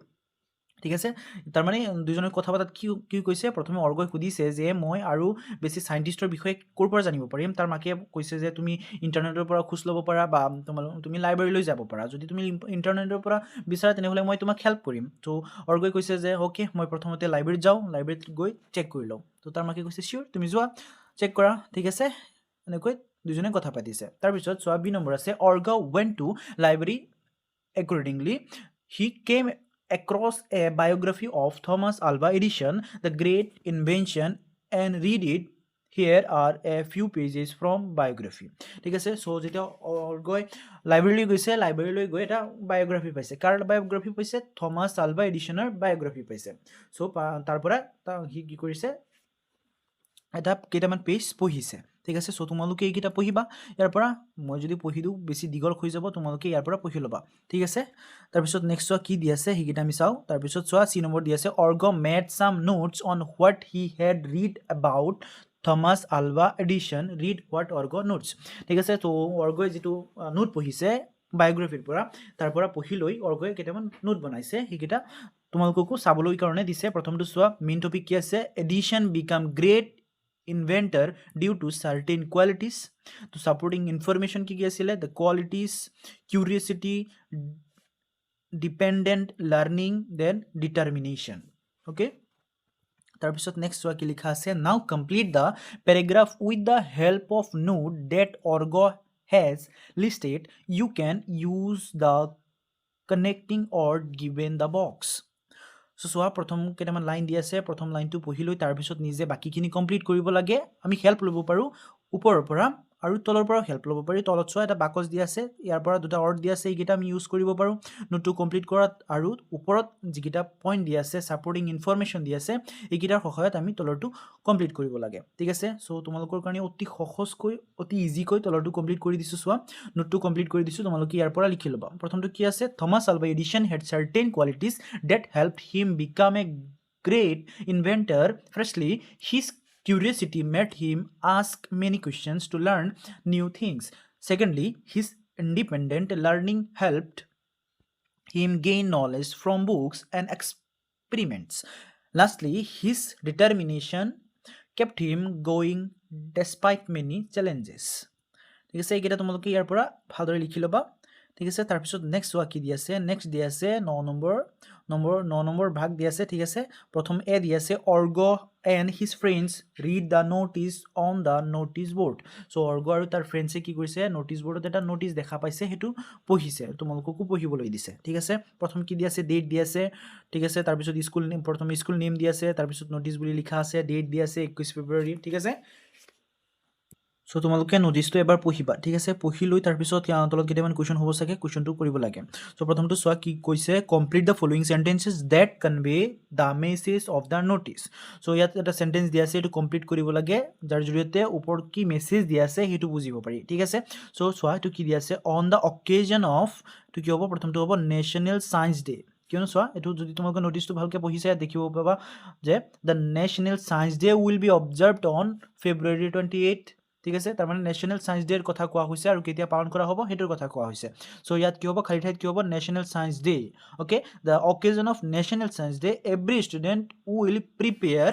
ঠিক আছে তাৰমানে দুজনে কথা পতাত কি কৈছে প্ৰথমে অৰ্গই সুধিছে যে মই আৰু বেছি চাইণ্টিষ্টৰ বিষয়ে ক'ৰ পৰা জানিব পাৰিম তাৰ মাকে কৈছে যে তুমি ইণ্টাৰনেটৰ পৰা খোজ ল'ব পাৰা বা তুমি লাইব্ৰেৰীলৈ যাব পাৰা যদি তুমি ইণ্টাৰনেটৰ পৰা বিচাৰা তেনেহ'লে মই তোমাক হেল্প কৰিম ত' অৰ্গই কৈছে যে অ'কে মই প্ৰথমতে লাইব্ৰেৰীত যাওঁ লাইব্ৰেৰীত গৈ চেক কৰি লওঁ ত' তাৰ মাকে কৈছে চিয়'ৰ তুমি যোৱা চেক কৰা ঠিক আছে এনেকৈ দুজনে কথা পাতিছে তাৰপিছত চোৱা বি নম্বৰ আছে org went to library accordingly he came across a biography of Thomas Alva Edison the great invention and read it here are a few pages from biography ঠিক আছে সো যেতিয়া অৰ্গই লাইব্ৰেৰীলৈ গৈছে লাইব্ৰেৰীলৈ গৈ এটা বায়োগ্ৰাফি পাইছে কাৰ বায়োগ্ৰাফি পাইছে থমাছ আলভা এডিছনৰ বায়োগ্ৰাফি পাইছে সো তাৰ পৰা সি কি কৰিছে এটা কেইটামান পেজ পঢ়িছে ঠিক আছে সো তোমালোকে এইকেইটা পঢ়িবা ইয়াৰ পৰা মই যদি পঢ়ি দিওঁ বেছি দীঘল হৈ যাব তোমালোকে ইয়াৰ পৰা পঢ়ি ল'বা ঠিক আছে তাৰপিছত নেক্সট চোৱা কি দি আছে সেইকেইটা আমি চাওঁ তাৰপিছত চোৱা চি নম্বৰ দি আছে Orgo made some notes on what he had read about Thomas Alva Edison read what Orgo notes ঠিক আছে তো অৰ্গই যিটো নোট পঢ়িছে বায়োগ্ৰাফিৰ পৰা তাৰ পৰা পঢ়ি লৈ অৰ্গই কেইটামান নোট বনাইছে সেইকেইটা তোমালোককো চাবলৈ কাৰণে দিছে প্ৰথমটো চোৱা মেইন টপিক কি আছে Edison became great inventor due to certain qualities. তো supporting information কি কি আছিলে? The qualities, curiosity, dependent learning, then determination. Okay, তাৰপিছত next চোৱা কি লিখা আছে, now complete the paragraph with the help of note that Orgo has listed. You can use the connecting or given the box. So চোৱা প্ৰথম কেইটামান line দি আছে, প্ৰথম লাইনটো পঢ়ি লৈ তাৰপিছত নিজে বাকীখিনি কমপ্লিট কৰিব লাগে। আমি হেল্প ল'ব পাৰোঁ ওপৰৰ পৰা আৰু তলৰ পৰাও হেল্প ল'ব পাৰি। তলত চোৱা এটা বাকচ দি আছে, ইয়াৰ পৰা দুটা ৱৰ্ড দি আছে, এইকেইটা আমি ইউজ কৰিব পাৰোঁ নোটটো কমপ্লিট কৰাত। আৰু ওপৰত যিকেইটা পইণ্ট দি আছে, ছাপৰ্টিং ইনফৰমেশ্যন দি আছে, এইকেইটাৰ সহায়ত আমি তলৰটো কমপ্লিট কৰিব লাগে। ঠিক আছে, চ' তোমালোকৰ কাৰণে অতি সহজকৈ অতি ইজিকৈ তলৰটো কমপ্লিট কৰি দিছোঁ। চোৱা নোটটো কমপ্লিট কৰি দিছোঁ, তোমালোকে ইয়াৰ পৰা লিখি ল'বা। প্ৰথমটো কি আছে, Thomas Alva Edison had certain qualities that helped him become a great inventor. Firstly, his curiosity made him ask many questions to learn new things. Secondly, his independent learning helped him gain knowledge from books and experiments. Lastly, his determination kept him going despite many challenges. ঠিক আছে, এইকেইটা তোমালোকে ইয়াৰ পৰা ভালদৰে লিখি ল'বা। ঠিক আছে, তাৰপিছত নেক্সট চোৱা কি দি আছে, নেক্সট দি আছে 9 নম্বৰ ভাগ দি আছে। ঠিক আছে, প্ৰথম এ দি আছে, Orgo and his friends read the notice on the notice board. So' Orgo আৰু তাৰ ফ্ৰেণ্ডছে কি কৰিছে, নোটিছ বৰ্ডত এটা নোটিছ দেখা পাইছে, সেইটো পঢ়িছে, তোমালোককো পঢ়িবলৈ দিছে। ঠিক আছে, প্ৰথম কি দি আছে, ডেট দি আছে। ঠিক আছে, তাৰপিছত স্কুল নেম, প্ৰথম স্কুল নেম দি আছে, তাৰপিছত নোটিছ বুলি লিখা আছে, ডেট দি আছে 21 ফেব্ৰুৱাৰী। ঠিক আছে, চ' তোমালোকে নোটিছটো এবাৰ পঢ়িবা। ঠিক আছে, পঢ়ি লৈ তাৰপিছত তলত কেইটামান কুৱেশ্যন হ'ব চাগে, কুৱেশ্যনটো কৰিব লাগে। চ' প্ৰথমটো চোৱা কি কৈছে, complete the following sentences that convey the message of the notice. So' ইয়াত এটা চেণ্টেন্স দিয়া আছে, এইটো কমপ্লিট কৰিব লাগে, যাৰ জৰিয়তে ওপৰত কি মেছেজ দিয়া আছে সেইটো বুজিব পাৰি। ঠিক আছে, চ' চোৱা এইটো কি দিয়া আছে, অন দ্য অকেজন অফ, এইটো কি হ'ব, প্ৰথমটো হ'ব নেশ্যনেল ছায়েন্স ডে। কিয়নো চোৱা, এইটো যদি তোমালোকে নোটিছটো ভালকৈ পঢ়িছে দেখিব পাবা যে the national science day will be observed on February 28। ঠিক আছে, তাৰমানে নেশ্যনেল ছায়েন্স ডেৰ কথা কোৱা হৈছে আৰু কেতিয়া পালন কৰা হ'ব সেইটোৰ কথা কোৱা হৈছে। চ' ইয়াত কি হ'ব, খালী ঠাইত কি হ'ব, national science day. Okay, the occasion of national science day every student will prepare,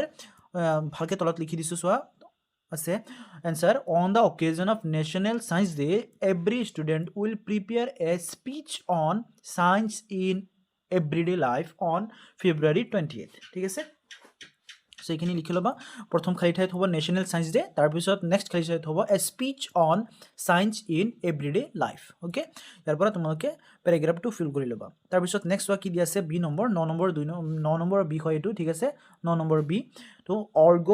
ভালকৈ তলত লিখি দিছোঁ চোৱা আছে answer, on the occasion of national science day every student will prepare a speech on science in everyday life on February 28। ঠিক আছে, চ' এইখিনি লিখি ল'বা। প্ৰথম খালী ঠাইত হ'ব নেশ্যনেল ছায়েন্স ডে, তাৰপিছত নেক্সট খালী ঠাইত হ'ব a speech on science in everyday life. Okay, ইয়াৰ পৰা তোমালোকে পেৰাগ্ৰাফটো ফিল কৰি ল'বা। তাৰপিছত নেক্সট চোৱা কি দি আছে, বি নম্বৰ, 9 নম্বৰ বিষয় এইটো। ঠিক আছে, 9 নম্বৰ বি, তো org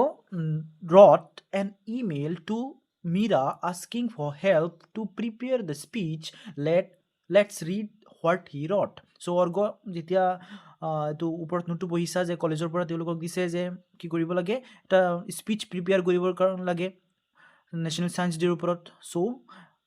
wrote an email to Mira asking for help to prepare the speech. Let's read what he wrote. So' org যেতিয়া এইটো ওপৰত নোটটো পঢ়িছা যে কলেজৰ পৰা তেওঁলোকক দিছে যে কি কৰিব লাগে, এটা স্পীচ প্ৰিপেয়াৰ কৰিবৰ কাৰণে লাগে নেশ্যনেল ছায়েন্স ডেৰ ওপৰত। চ'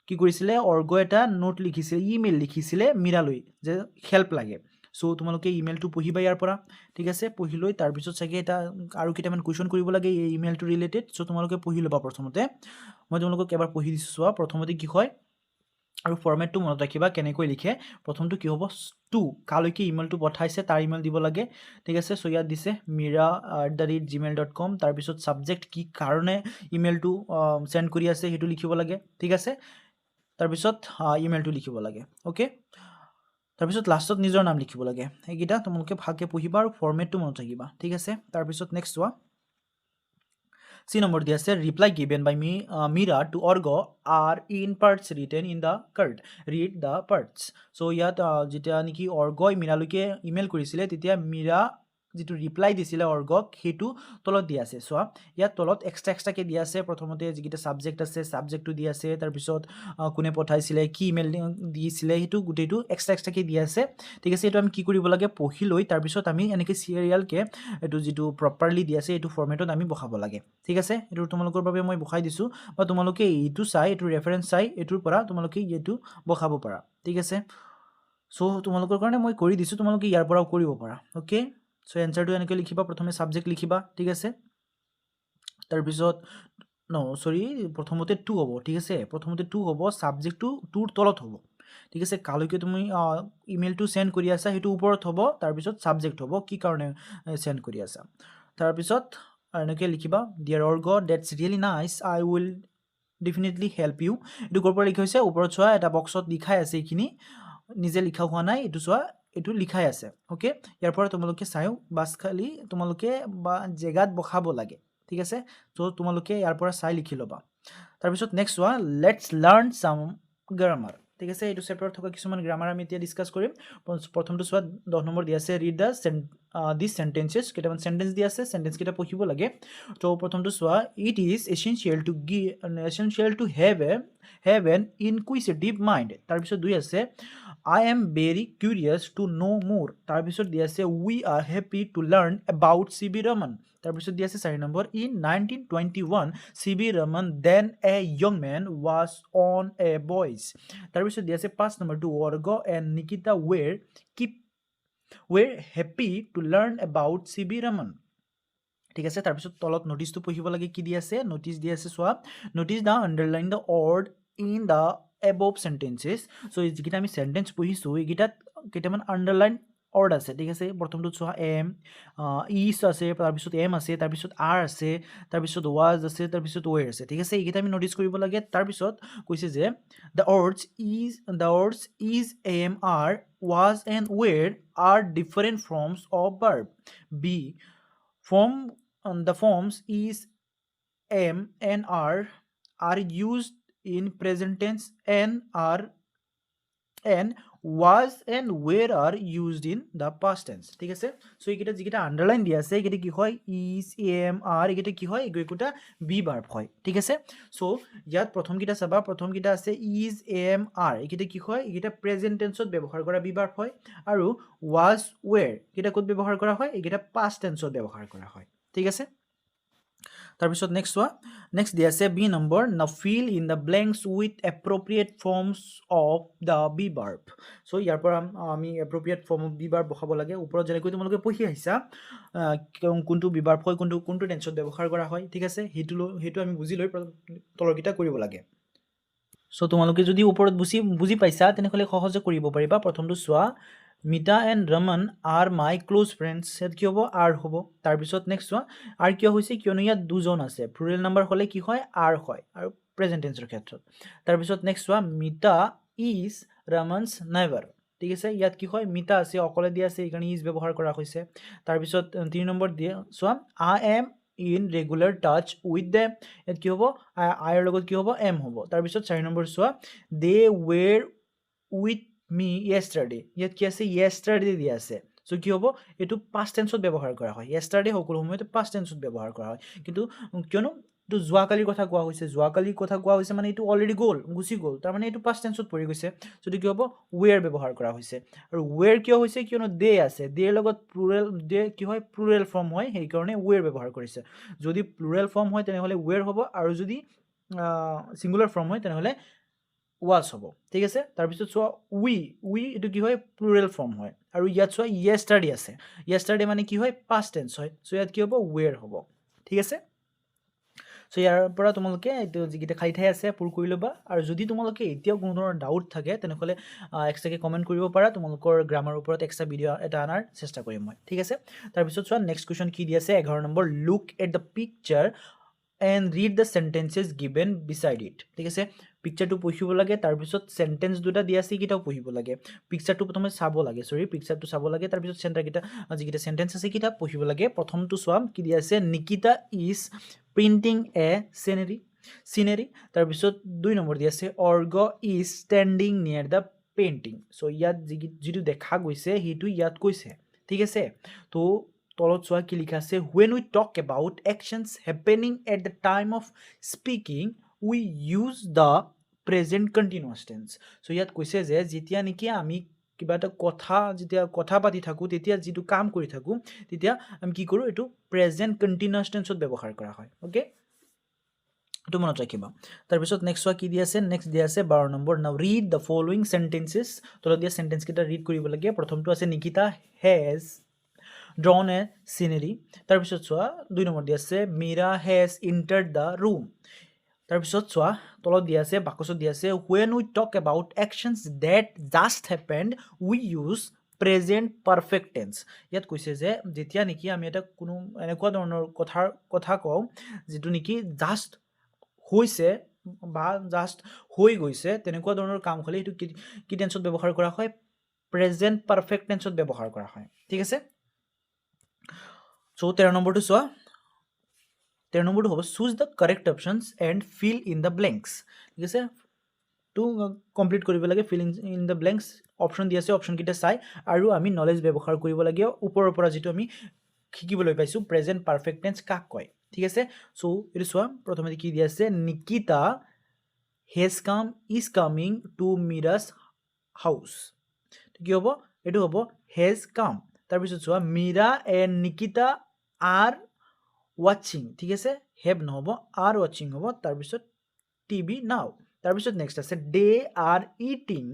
কি কৰিছিলে, অৰ্গ এটা নোট লিখিছিলে, ইমেইল লিখিছিলে মীৰালৈ যে হেল্প লাগে। চ' তোমালোকে ইমেইলটো পঢ়িবা ইয়াৰ পৰা। ঠিক আছে, পঢ়ি লৈ তাৰপিছত চাগে এটা আৰু কেইটামান কুৱেশ্যন কৰিব লাগে এই ইমেইলটো ৰিলেটেড। চ' তোমালোকে পঢ়ি ল'বা। প্ৰথমতে মই তোমালোকক এবাৰ পঢ়ি দিছোঁ চোৱা, প্ৰথমতে কি হয় আৰু ফৰ্মেটটো মনত ৰাখিবা কেনেকৈ লিখে। প্ৰথমটো কি হ'ব, টু, কালৈকে ইমেইলটো পঠাইছে তাৰ ইমেইল দিব লাগে। ঠিক আছে, চ' ইয়াত দিছে mira@gmail.com, তাৰপিছত ছাবজেক্ট কি কাৰণে ইমেইলটো চেণ্ড কৰি আছে সেইটো লিখিব লাগে। ঠিক আছে, তাৰপিছত ইমেইলটো লিখিব লাগে। অ'কে, তাৰপিছত লাষ্টত নিজৰ নাম লিখিব লাগে। এইকেইটা তোমালোকে ভালকৈ পঢ়িবা আৰু ফৰ্মেটটো মনত ৰাখিবা। ঠিক আছে, তাৰপিছত নেক্সট চোৱা, C নম্বৰ দি আছে, reply given by Mira to Orgo are in parts written in the card. Read the parts. চ' ইয়াত যেতিয়া নেকি অৰ্গই মীৰালৈকে ইমেইল কৰিছিলে তেতিয়া মীৰা যিটো ৰিপ্লাই দিছিলে অৰ্গক সেইটো তলত দি আছে। চোৱা ইয়াত তলত এক্সট্ৰাকৈ দিয়া আছে। প্ৰথমতে যিকেইটা ছাবজেক্ট আছে ছাবজেক্টটো দি আছে, তাৰপিছত কোনে পঠাইছিলে, কি ইমেইল দিছিলে, সেইটো গোটেইটো এক্সট্ৰাকৈ দি আছে। ঠিক আছে, এইটো আমি কি কৰিব লাগে, পঢ়ি লৈ তাৰপিছত আমি এনেকৈ চিৰিয়েলকৈ এইটো যিটো প্ৰপাৰলি দি আছে এইটো ফৰ্মেটত আমি বহাব লাগে। ঠিক আছে, এইটো তোমালোকৰ বাবে মই বহাই দিছোঁ, বা তোমালোকে এইটো চাই, এইটো ৰেফাৰেঞ্চ চাই এইটোৰ পৰা তোমালোকে এইটো বহাব পাৰা। ঠিক আছে, চ' তোমালোকৰ কাৰণে মই কৰি দিছোঁ, তোমালোকে ইয়াৰ পৰাও কৰিব পাৰা। অ'কে, চ' এনচাৰটো এনেকৈ লিখিবা, প্ৰথমে ছাবজেক্ট লিখিবা। ঠিক আছে, তাৰপিছত প্ৰথমতে টু হ'ব। ঠিক আছে, প্ৰথমতে টু হ'ব, ছাবজেক্টটো টুৰ তলত হ'ব। ঠিক আছে, কালৈকে তুমি ইমেইলটো চেণ্ড কৰি আছা সেইটো ওপৰত হ'ব, তাৰপিছত ছাবজেক্ট হ'ব কি কাৰণে চেণ্ড কৰি আছা। তাৰপিছত এনেকৈ লিখিবা dear Org that's really nice I will definitely help you এইটো ক'ৰ পৰা লিখা হৈছে ওপৰত চোৱা এটা বক্সত লিখাই আছে এইখিনি নিজে লিখা হোৱা নাই এইটো চোৱা এইটো লিখাই আছে অ'কে ইয়াৰ পৰা তোমালোকে চাইও বাছ খালি তোমালোকে বা জেগাত বহাব লাগে ঠিক আছে চ' তোমালোকে ইয়াৰ পৰা চাই লিখি ল'বা তাৰপিছত নেক্সট চোৱা লেটছ লাৰ্ণ ছাম গ্ৰামাৰ ঠিক আছে এইটো চেপ্টাৰত থকা কিছুমান গ্ৰামাৰ আমি এতিয়া ডিছকাছ কৰিম প্ৰথমটো চোৱা 10 নম্বৰ দিয়া আছে ৰিড দিছ চেণ্টেন্সেছ কেইটামান চেণ্টেন্স দিয়া আছে চেণ্টেন্স কেইটা পঢ়িব লাগে তো প্ৰথমটো চোৱা it is essential to have N inquisitive mind তাৰপিছত 2 আছে I am very curious to know more তাৰপিছত দিয়া আছে we are happy to learn about C.B. Raman তাৰপিছত দিয়া আছে 4 number in 1921 C.B. Raman then a young man was on a boys তাৰপিছত দিয়া আছে 5 number to Orgo and Nikita were happy to learn about C.B. Raman ঠিক আছে তাৰপিছত তলত নোটিছটো পঢ়িব লাগে কি দিয়া আছে নোটিছ দিয়া আছে চোৱা notice the underline the word in the above sentences so যিকিটা আমি সেন্টেন্স পঢ়িছো এইগিটাত কেইটামান আন্ডাৰলাইন ৱৰ্ড আছে ঠিক আছে প্ৰথমটো চোৱা এম ইজ আছে তাৰপিছত এম আছে তাৰপিছত আৰ আছে তাৰপিছত ৱাজ আছে তাৰপিছত ৱেৰ আছে ঠিক আছে এইগিটা আমি নোটিছ কৰিব লাগে তাৰপিছত কৈছে যে the words is am are was and were are different forms of verb b the forms is am and are used in present tense and was and where are used in the past tense ঠিক আছে so এইকিটা যিকিটা underline দিয়া আছে এইকিটা কি হয় is am are এইকিটা কি হয় এগুটা বি ভার্ব হয় ঠিক আছে সো ইয়াত প্রথম কিটা চাবা প্রথম কিটা আছে is am are এইকিটা কি হয় এইকিটা প্রেজেন্ট টেন্সত ব্যৱহাৰ কৰা বি ভাৰ্ব হয় আৰু was where কিটা কত ব্যৱহাৰ কৰা হয় এইকিটা past tenseত ব্যৱহাৰ কৰা হয় ঠিক আছে তাৰপিছত নেক্সট দিয়া আছে B number now fill in the blanks with appropriate forms of the be verb so ইয়াৰ পৰা আমি appropriate form of be verb বহাব লাগে ওপৰত যেনেকৈ তোমালোকে পঢ়ি আহিছা কোনটো be verb হয় কোনটো টেন্সত ব্যৱহাৰ কৰা হয় ঠিক আছে হেতু আমি বুজি লৈ তলৰকিটা কৰিব লাগে so তোমালোকে যদি ওপৰত বুজি পাইছা তেনেহলে সহজে কৰিব পাৰিবা প্ৰথমটো চোৱা Mita and Raman are my close friends ইয়াত কি হ'ব are হ'ব তাৰপিছত নেক্সট চোৱা are কিয় হৈছে কিয়নো ইয়াত দুজন আছে প্লুৰেল নাম্বাৰ হলে কি হয় are হয় আৰু প্ৰেজেন্ট টেন্সৰ ক্ষেত্ৰত তাৰপিছত নেক্সট চোৱা Mita is Raman's neighbor ঠিক আছে ইয়াত কি হয় Mita আছে অকলে দিয়া আছে এইকাৰণে is ব্যৱহাৰ কৰা হৈছে তাৰপিছত 3 নম্বৰ দিয়া চোৱা I am in regular touch with them ইয়াত কি হ'ব I ৰ লগত কি হ'ব am হ'ব তাৰপিছত 4 নম্বৰ চোৱা they were with me yesterday ইয়াত কি আছে yesterday দিয়া আছে সো কি হ'ব এটো past tenseত ব্যৱহাৰ কৰা হয় yesterday সকলো সময়তে past tenseত ব্যৱহাৰ কৰা হয় কিন্তু কিয়নো তো যোৱাকালিৰ কথা কোৱা হৈছে মানে এটো অলৰেডি গুচি গ'ল তাৰ মানে এটো past tenseত পৰি গৈছে যদি কি হ'ব were ব্যৱহাৰ কৰা হৈছে আৰু were কিয় হৈছে কিয়নো they আছে they লগত প্লুৰেল they কি হয় প্লুৰেল ফৰ্ম হয় সেই কাৰণে were ব্যৱহাৰ কৰিছে যদি প্লুৰেল ফৰ্ম হয় তেনেহলে were হ'ব আৰু যদি সিঙ্গুলাৰ ফৰ্ম হয় তেনেহলে was হ'ব ঠিক আছে তাৰপিছত চোৱা we এটো কি হয় প্লুৰেল ফৰ্ম হয় আৰু ইয়াত চোৱা yesterday আছে yesterday মানে কি হয় past tense হয় সো ইয়াত কি হ'ব were হ'ব ঠিক আছে সো ইয়াৰ পৰা তোমালোকে এটো যিকিটা খাই ঠাই আছে পুৰ কৰি লবা আৰু যদি তোমালোকে এতিয়াও কোনো ধৰণৰ ডাউট থাকে তেনেহলে এক্সট্ৰাকে কমেন্ট কৰিব পাৰা তোমালোকৰ গ্ৰামাৰৰ ওপৰত এক্সট্ৰা ভিডিও এটা আনাৰ চেষ্টা কৰিম মই ঠিক আছে তাৰপিছত চোৱা নেক্সট কোৱেশ্চন কি দি আছে 11 number look at the picture and read the sentences given beside it ঠিক আছে পিকচাৰটো পঢ়িব লাগে তাৰপিছত সেন্টেন্স দুটা দিয়া আছে কিটাও পঢ়িব লাগে পিকচাৰটো প্ৰথমে চাব লাগে পিকচাৰটো চাব লাগে তাৰপিছত সেন্টাৰ কিটা যিকিটা সেন্টেন্স আছে কিটা পঢ়িব লাগে প্ৰথমটো চোৱা কি দিয়া আছে নিকিতা ইজ প্ৰিন্টিং এ সিনাৰি তাৰপিছত 2 নম্বৰ দিয়া আছে অৰ্গ ইজ ষ্টেন্ডিং নিয়াৰ দা পেইন্টিং সো ইয়াত যিটো দেখা গৈছে হেতু ইয়াত কৈছে ঠিক আছে তো তলত চোৱা কি লিখা আছে when we talk about actions happening at the time of speaking we use the present continuous tense so ইয়াত কৈছে যে যেতিয়া নেকি আমি কিবা এটা কথা পাতি থাকো তেতিয়া যেটো কাম কৰি থাকো তেতিয়া আমি কি কৰো এটো present continuous tenseত ব্যৱহাৰ কৰা হয় ওকে তো মনত ৰাখিবা তাৰপিছত নেক্সট চোৱা কি দি আছে নেক্সট দি আছে 12 নম্বৰ নাও ৰিড the following sentences তলত দিয়া সেন্টেন্স কিটা ৰিড কৰিব লাগে প্ৰথমটো আছে Nikita has drawn a scenery তাৰপিছত চোৱা 2 নম্বৰ দি আছে Mira has entered the room তাৰপিছত চোৱা তলত দি আছে বাকচত দি আছে when we talk about actions that just happened we use present perfect tense ইয়াত কৈছে যে যেতিয়া নেকি আমি এটা কোনো এনেকুৱা ধৰণৰ কথা কওঁ যিটো নেকি জাষ্ট হৈছে বা জাষ্ট হৈ গৈছে তেনেকুৱা ধৰণৰ কাম হ'লে এইটো কি টেন্সত ব্যৱহাৰ কৰা হয় প্ৰেজেণ্ট পাৰফেক্ট টেন্সত ব্যৱহাৰ কৰা হয় ঠিক আছে সো 13 নম্বৰটো চোৱা 13 নম্বৰটো হ'ব choose the correct options and fill in the blanks ঠিক আছে টু কমপ্লিট কৰিব লাগে fill in the blanks option দি আছে অপশ্যনকেইটা চাই আৰু আমি নলেজ ব্যৱহাৰ কৰিব লাগে ওপৰৰ পৰা যিটো আমি শিকিবলৈ পাইছোঁ প্ৰেজেণ্ট পাৰফেক্ট টেন্স কাক কয় ঠিক আছে সো এইটো চোৱা প্ৰথমতে কি দি আছে Nikita has come is coming to Meera's house কি হ'ব এইটো হ'ব হেজ কাম তাৰপিছত চোৱা মীৰা এণ্ড নিকিতা আৰ ৱাচিং ঠিক আছে হেভ নহ'ব আৰ ৱাচিং হ'ব তাৰপিছত টিভি নাও তাৰপিছত নেক্সট আছে দে আৰ ইটিং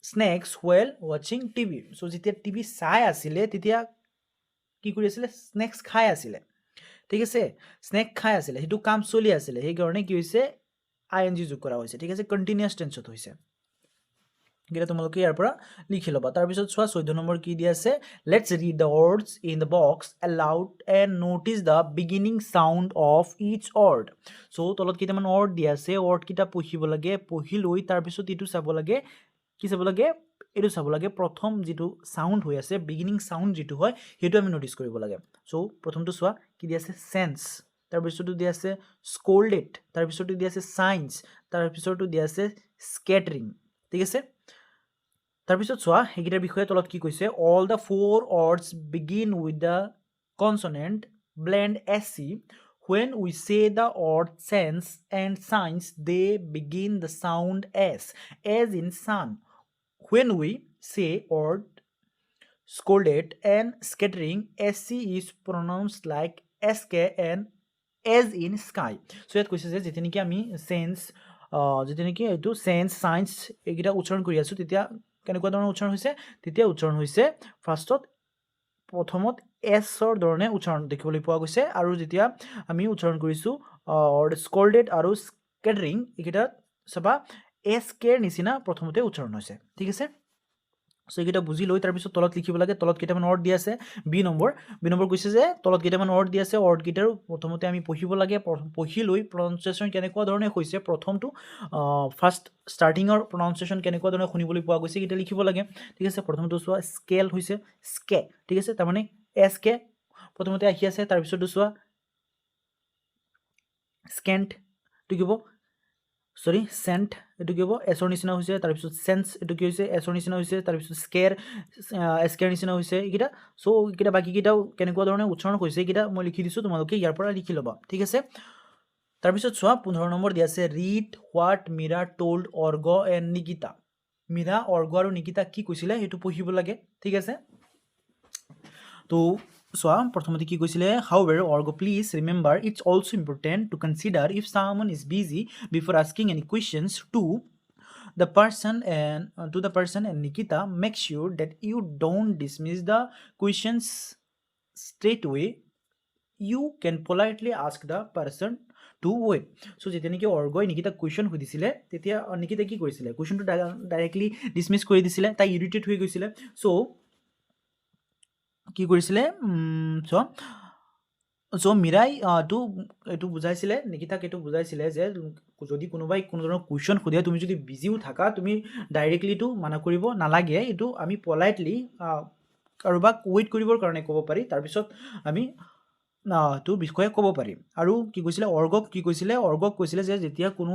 স্নেক্স ৱেল ৱাচিং টিভি চ' যেতিয়া টিভি চাই আছিলে তেতিয়া কি কৰি আছিলে স্নেক্স খাই আছিলে ঠিক আছে স্নেক খাই আছিলে সেইটো কাম চলি আছিলে সেইকাৰণে কি হৈছে আই এন জি যোগ কৰা হৈছে ঠিক আছে কণ্টিনিউৱাছ টেন্সত হৈছে গিলা তোমালোকে ইয়াৰ পৰা লিখি ল'বা তাৰপিছত চোৱা 14 নম্বৰ কি দি আছে let's read the words in the box aloud and notice the beginning sound of each word so' তলত কেইটামান ৱৰ্ড দি আছে ৱৰ্ডকেইটা পঢ়িব লাগে পঢ়ি লৈ তাৰপিছত এইটো চাব লাগে কি চাব লাগে এইটো চাব লাগে প্ৰথম যিটো চাউণ্ড হৈ আছে বিগিনিং চাউণ্ড যিটো হয় সেইটো আমি নটিছ কৰিব লাগে চ' প্ৰথমটো চোৱা কি দি আছে চেন্স তাৰপিছতো দি আছে স্কল্ডেড তাৰপিছতো দি আছে চাইন্স তাৰপিছতো দি আছে স্কেটাৰিং ঠিক আছে তাৰপিছত চোৱা এইকেইটাৰ বিষয়ে তলত কি কৈছে all the 4 words begin with the কনচনেণ্ট blend S C when we say the word sense and science they begin the sound as in sun when we say word scolded and scattering sc is pronounced like sk and as in sky so ইয়াত কৈছে যে যেতিয়া নেকি আমি sense যেতিয়া নেকি এইটো sense science এইকেইটা উচ্চাৰণ কৰি আছো তেতিয়া কেনেকুৱা ধৰণৰ উচ্চাৰণ হৈছে তেতিয়া উচ্চাৰণ হৈছে ফাৰ্ষ্টত প্ৰথমত এছৰ ধৰণে উচ্চাৰণ দেখিবলৈ পোৱা গৈছে আৰু যেতিয়া আমি উচ্চাৰণ কৰিছোঁ স্কল্ডেড আৰু স্কেটাৰিং এইকেইটা চাবা এছ কেৰ নিচিনা প্ৰথমতে উচ্চাৰণ হৈছে ঠিক আছে সো এইকেইটা বুজি লৈ তাৰপিছত তলত লিখিব লাগে তলত কেইটামান ৱৰ্ড দি আছে বি নম্বৰ কৈছে যে তলত কেইটামান ৱৰ্ড দি আছে ৱৰ্ডকেইটাৰ প্ৰথমতে আমি পঢ়িব লাগে পঢ়ি লৈ প্ৰনাউন্সিয়েশ্যন কেনেকুৱা ধৰণে হৈছে প্ৰথমটো ফাৰ্ষ্ট ষ্টাৰ্টিঙৰ প্ৰনাউন্সিয়েশ্যন কেনেকুৱা ধৰণে শুনিবলৈ পোৱা গৈছে এইকেইটা লিখিব লাগে ঠিক আছে প্ৰথমটো চোৱা স্কেল হৈছে স্কে ঠিক আছে তাৰমানে এছ কে প্ৰথমতে আহি আছে তাৰপিছতো চোৱা স্কেণ্ট এইটো কি হ'ব সৰি সেন্ট এইটো কি হ'ব এছৰ নিচিনা হৈছে তাৰপিছত সেন্স এইটো কি হৈছে এছৰ নিচিনা হৈছে তাৰপিছত স্কেৰ এছকেৰ নিচিনা হৈছে এইকেইটা চ' এইকেইটা বাকীকেইটাও কেনেকুৱা ধৰণে উচ্চাৰণ হৈছে এইকেইটা মই লিখি দিছোঁ তোমালোকে ইয়াৰ পৰা লিখি ল'বা ঠিক আছে তাৰপিছত চোৱা 15 নম্বৰ দি আছে read what Mira told Orgo and Nikita Mira Orgo আৰু নিকিতা কি কৈছিলে সেইটো পঢ়িব লাগে ঠিক আছে তো চোৱা প্ৰথমতে কি কৈছিলে however orgo please remember it's also important to consider if someone is busy before asking any questions to the person and Nikita make sure that you don't dismiss the questions straight away you can politely ask the person to wait so যেতিয়া নেকি অৰ্গই Nikita question সুধিছিলে তেতিয়া নিকিতা কি কৰিছিলে কুৱেশ্যনটো directly dismiss কৰি দিছিলে তাই irritate হৈ গৈছিলে চ' কি কৰিছিলে চ' মীৰাই এইটো বুজাইছিলে নিকিতাক এইটো বুজাইছিলে যে যদি কোনোবাই কোনো ধৰণৰ কুৱেশ্যন সোধে তুমি যদি বিজিও থাকা তুমি ডাইৰেক্টলিটো মানা কৰিব নালাগে এইটো আমি পলাইটলি কাৰোবাক ৱেইট কৰিবৰ কাৰণে ক'ব পাৰি তাৰপিছত আমি তো বিষয়ে ক'ব পাৰিম আৰু কি কৈছিলে অৰ্গক কৈছিলে যে যেতিয়া কোনো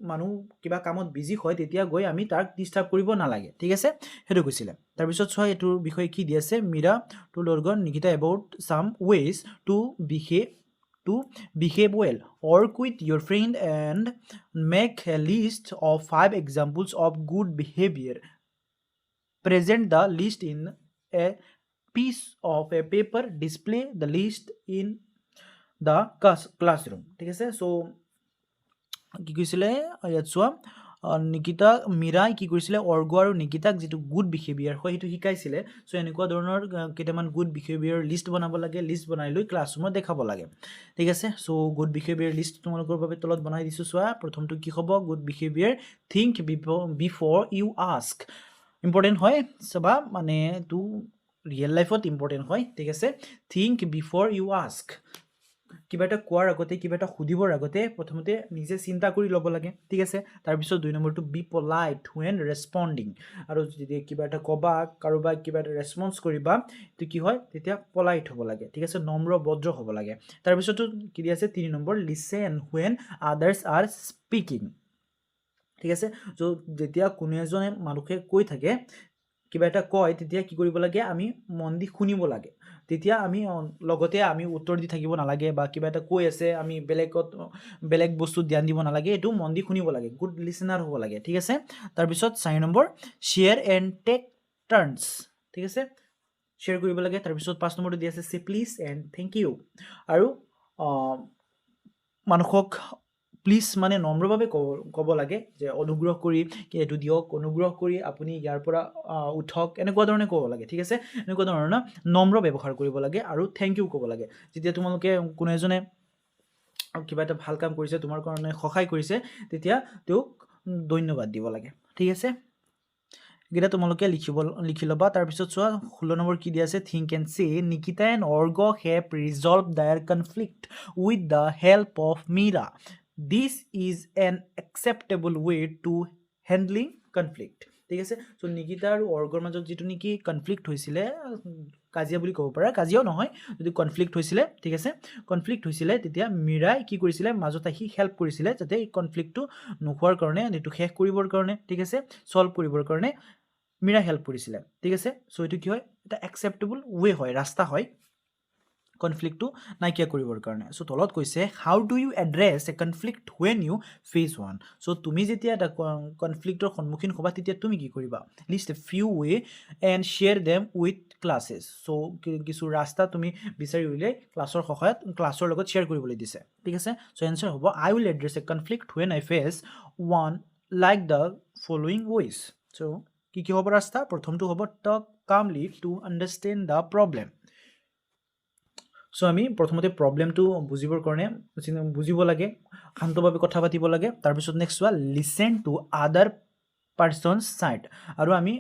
মানুহ কিবা কামত বিজি হয় তেতিয়া গৈ আমি তাক ডিষ্টাৰ্ব কৰিব নালাগে ঠিক আছে সেইটো কৈছিলে তাৰপিছত চোৱা এইটোৰ বিষয়ে কি দি আছে Mira to Orgo Nikita about some ways to behave well work with your friend and make a list of 5 examples of good behavior present the list in a piece of a paper display the list in the classroom ঠিক আছে so কি কৈছিলে ইয়াত চোৱা নিকিতা মীৰাই কি কৰিছিলে org আৰু নিকিতাক যিটো গুড বিহেভিয়াৰ হয় সেইটো শিকাইছিলে সো এনেকুৱা ধৰণৰ কেইটামান গুড বিহেভিয়াৰ লিষ্ট বনাব লাগে লিষ্ট বনাই লৈ ক্লাছৰুমত দেখাব লাগে ঠিক আছে সো গুড বিহেভিয়াৰ লিষ্ট তোমালোকৰ বাবে তলত বনাই দিছোঁ চোৱা প্ৰথমটো কি হ'ব good behaviour think before you ask important হয় চাবা মানে এইটো ৰিয়েল লাইফত ইম্পৰ্টেণ্ট হয় ঠিক আছে থিংক বিফৰ ইউ আস্ক কিবা এটা কোৱাৰ আগতে কিবা এটা সুধিবৰ আগতে প্ৰথমতে নিজে চিন্তা কৰি ল'ব লাগে ঠিক আছে তাৰপিছত 2 নম্বৰটো বি পলাইট হুৱেন ৰেছপণ্ডিং আৰু যদি কিবা এটা ক'বা কাৰোবাক কিবা এটা ৰেছপন্স কৰিবা তো কি হয় তেতিয়া পলাইট হ'ব লাগে ঠিক আছে নম্ৰ ভদ্ৰ হ'ব লাগে তাৰপিছতো কি দি আছে 3 number listen when others R speaking ঠিক আছে তো যেতিয়া কোনো এজনে মানুহে কৈ থাকে কিবা এটা কয় তেতিয়া কি কৰিব লাগে আমি মন দি শুনিব লাগে তেতিয়া আমি লগতে আমি উত্তৰ দি থাকিব নালাগে বা কিবা এটা কৈ আছে আমি বেলেগ বস্তু ধ্যান দিব নালাগে এটো মন দি শুনিব লাগে গুড লিসেনাৰ হ'ব লাগে ঠিক আছে তাৰপিছত 4 নম্বৰ শেয়াৰ এণ্ড টেক টাৰ্নছ ঠিক আছে শেয়াৰ কৰিব লাগে তাৰপিছত 5 নম্বৰটো দি আছে সে প্লিজ এণ্ড থেংক ইউ আৰু মানুহক প্লিজ মানে নম্ৰভাৱে ক'ব লাগে যে অনুগ্ৰহ কৰি এইটো দিয়ক অনুগ্ৰহ কৰি আপুনি ইয়াৰ পৰা উঠক এনেকুৱা ধৰণে ক'ব লাগে ঠিক আছে এনেকুৱা ধৰণৰ নম্ৰ ব্যৱহাৰ কৰিব লাগে আৰু থেংক ইউ ক'ব লাগে যেতিয়া তোমালোকে কোনো এজনে কিবা এটা ভাল কাম কৰিছে তোমাৰ কাৰণে সহায় কৰিছে তেতিয়া তেওঁক ধন্যবাদ দিব লাগে ঠিক আছে গিটা তোমালোকে লিখি ল'বা তাৰপিছত চোৱা 16 নম্বৰ কি দি আছে think and say Nikita and Org have resolved their conflict with the help of Meera This is an acceptable way to handling conflict ঠিক আছে সো নিকিতা আৰু অৰ্গৰ মাজত যেটো নেকি কনফ্লিক্ট হৈছিলে কাজিয়া বুলি ক'ব পাৰা কাজিয়াও নহয় যদি কনফ্লিক্ট হৈছিলে ঠিক আছে কনফ্লিক্ট হৈছিলে তেতিয়া মীৰাই কি কৰিছিলে মাজত আহি হেল্প কৰিছিলে যাতে এই কনফ্লিক্টটো নোহোৱাৰ কাৰণে এটো শেষ কৰিবৰ কাৰণে ঠিক আছে সলভ কৰিবৰ কাৰণে মীৰা হেল্প কৰিছিলে ঠিক আছে সো এটো কি হয় এটা একসেপ্টেবল ওয়ে হয় ৰাস্তা হয় কনফ্লিক্টটো নাইকিয়া কৰিবৰ কাৰণে সো তলত কৈছে how do you address a conflict when you face one so তুমি যেতিয়া এটা কনফ্লিক্টৰ সন্মুখীন হ'বা তেতিয়া তুমি কি কৰিবা list a few way and share them with classes so কিছু ৰাস্তা তুমি বিচাৰি উলিয়াই ক্লাছৰ সহায়ত ক্লাছৰ লগত শ্বেয়াৰ কৰিবলৈ দিছে ঠিক আছে সো এনসাৰ হ'ব I will address a conflict when I face one like the following ways so কি হ'ব ৰাস্তা প্ৰথমটো হ'ব talk calmly to understand the problem so আমি প্ৰথমতে প্ৰবলেমটো বুজিবৰ কাৰণে বুজিব লাগে শান্তভাৱে কথা পাতিব লাগে তাৰপিছত নেক্সট হোৱা লিসেন টু আদাৰ পাৰ্সনছ সাইড আৰু আমি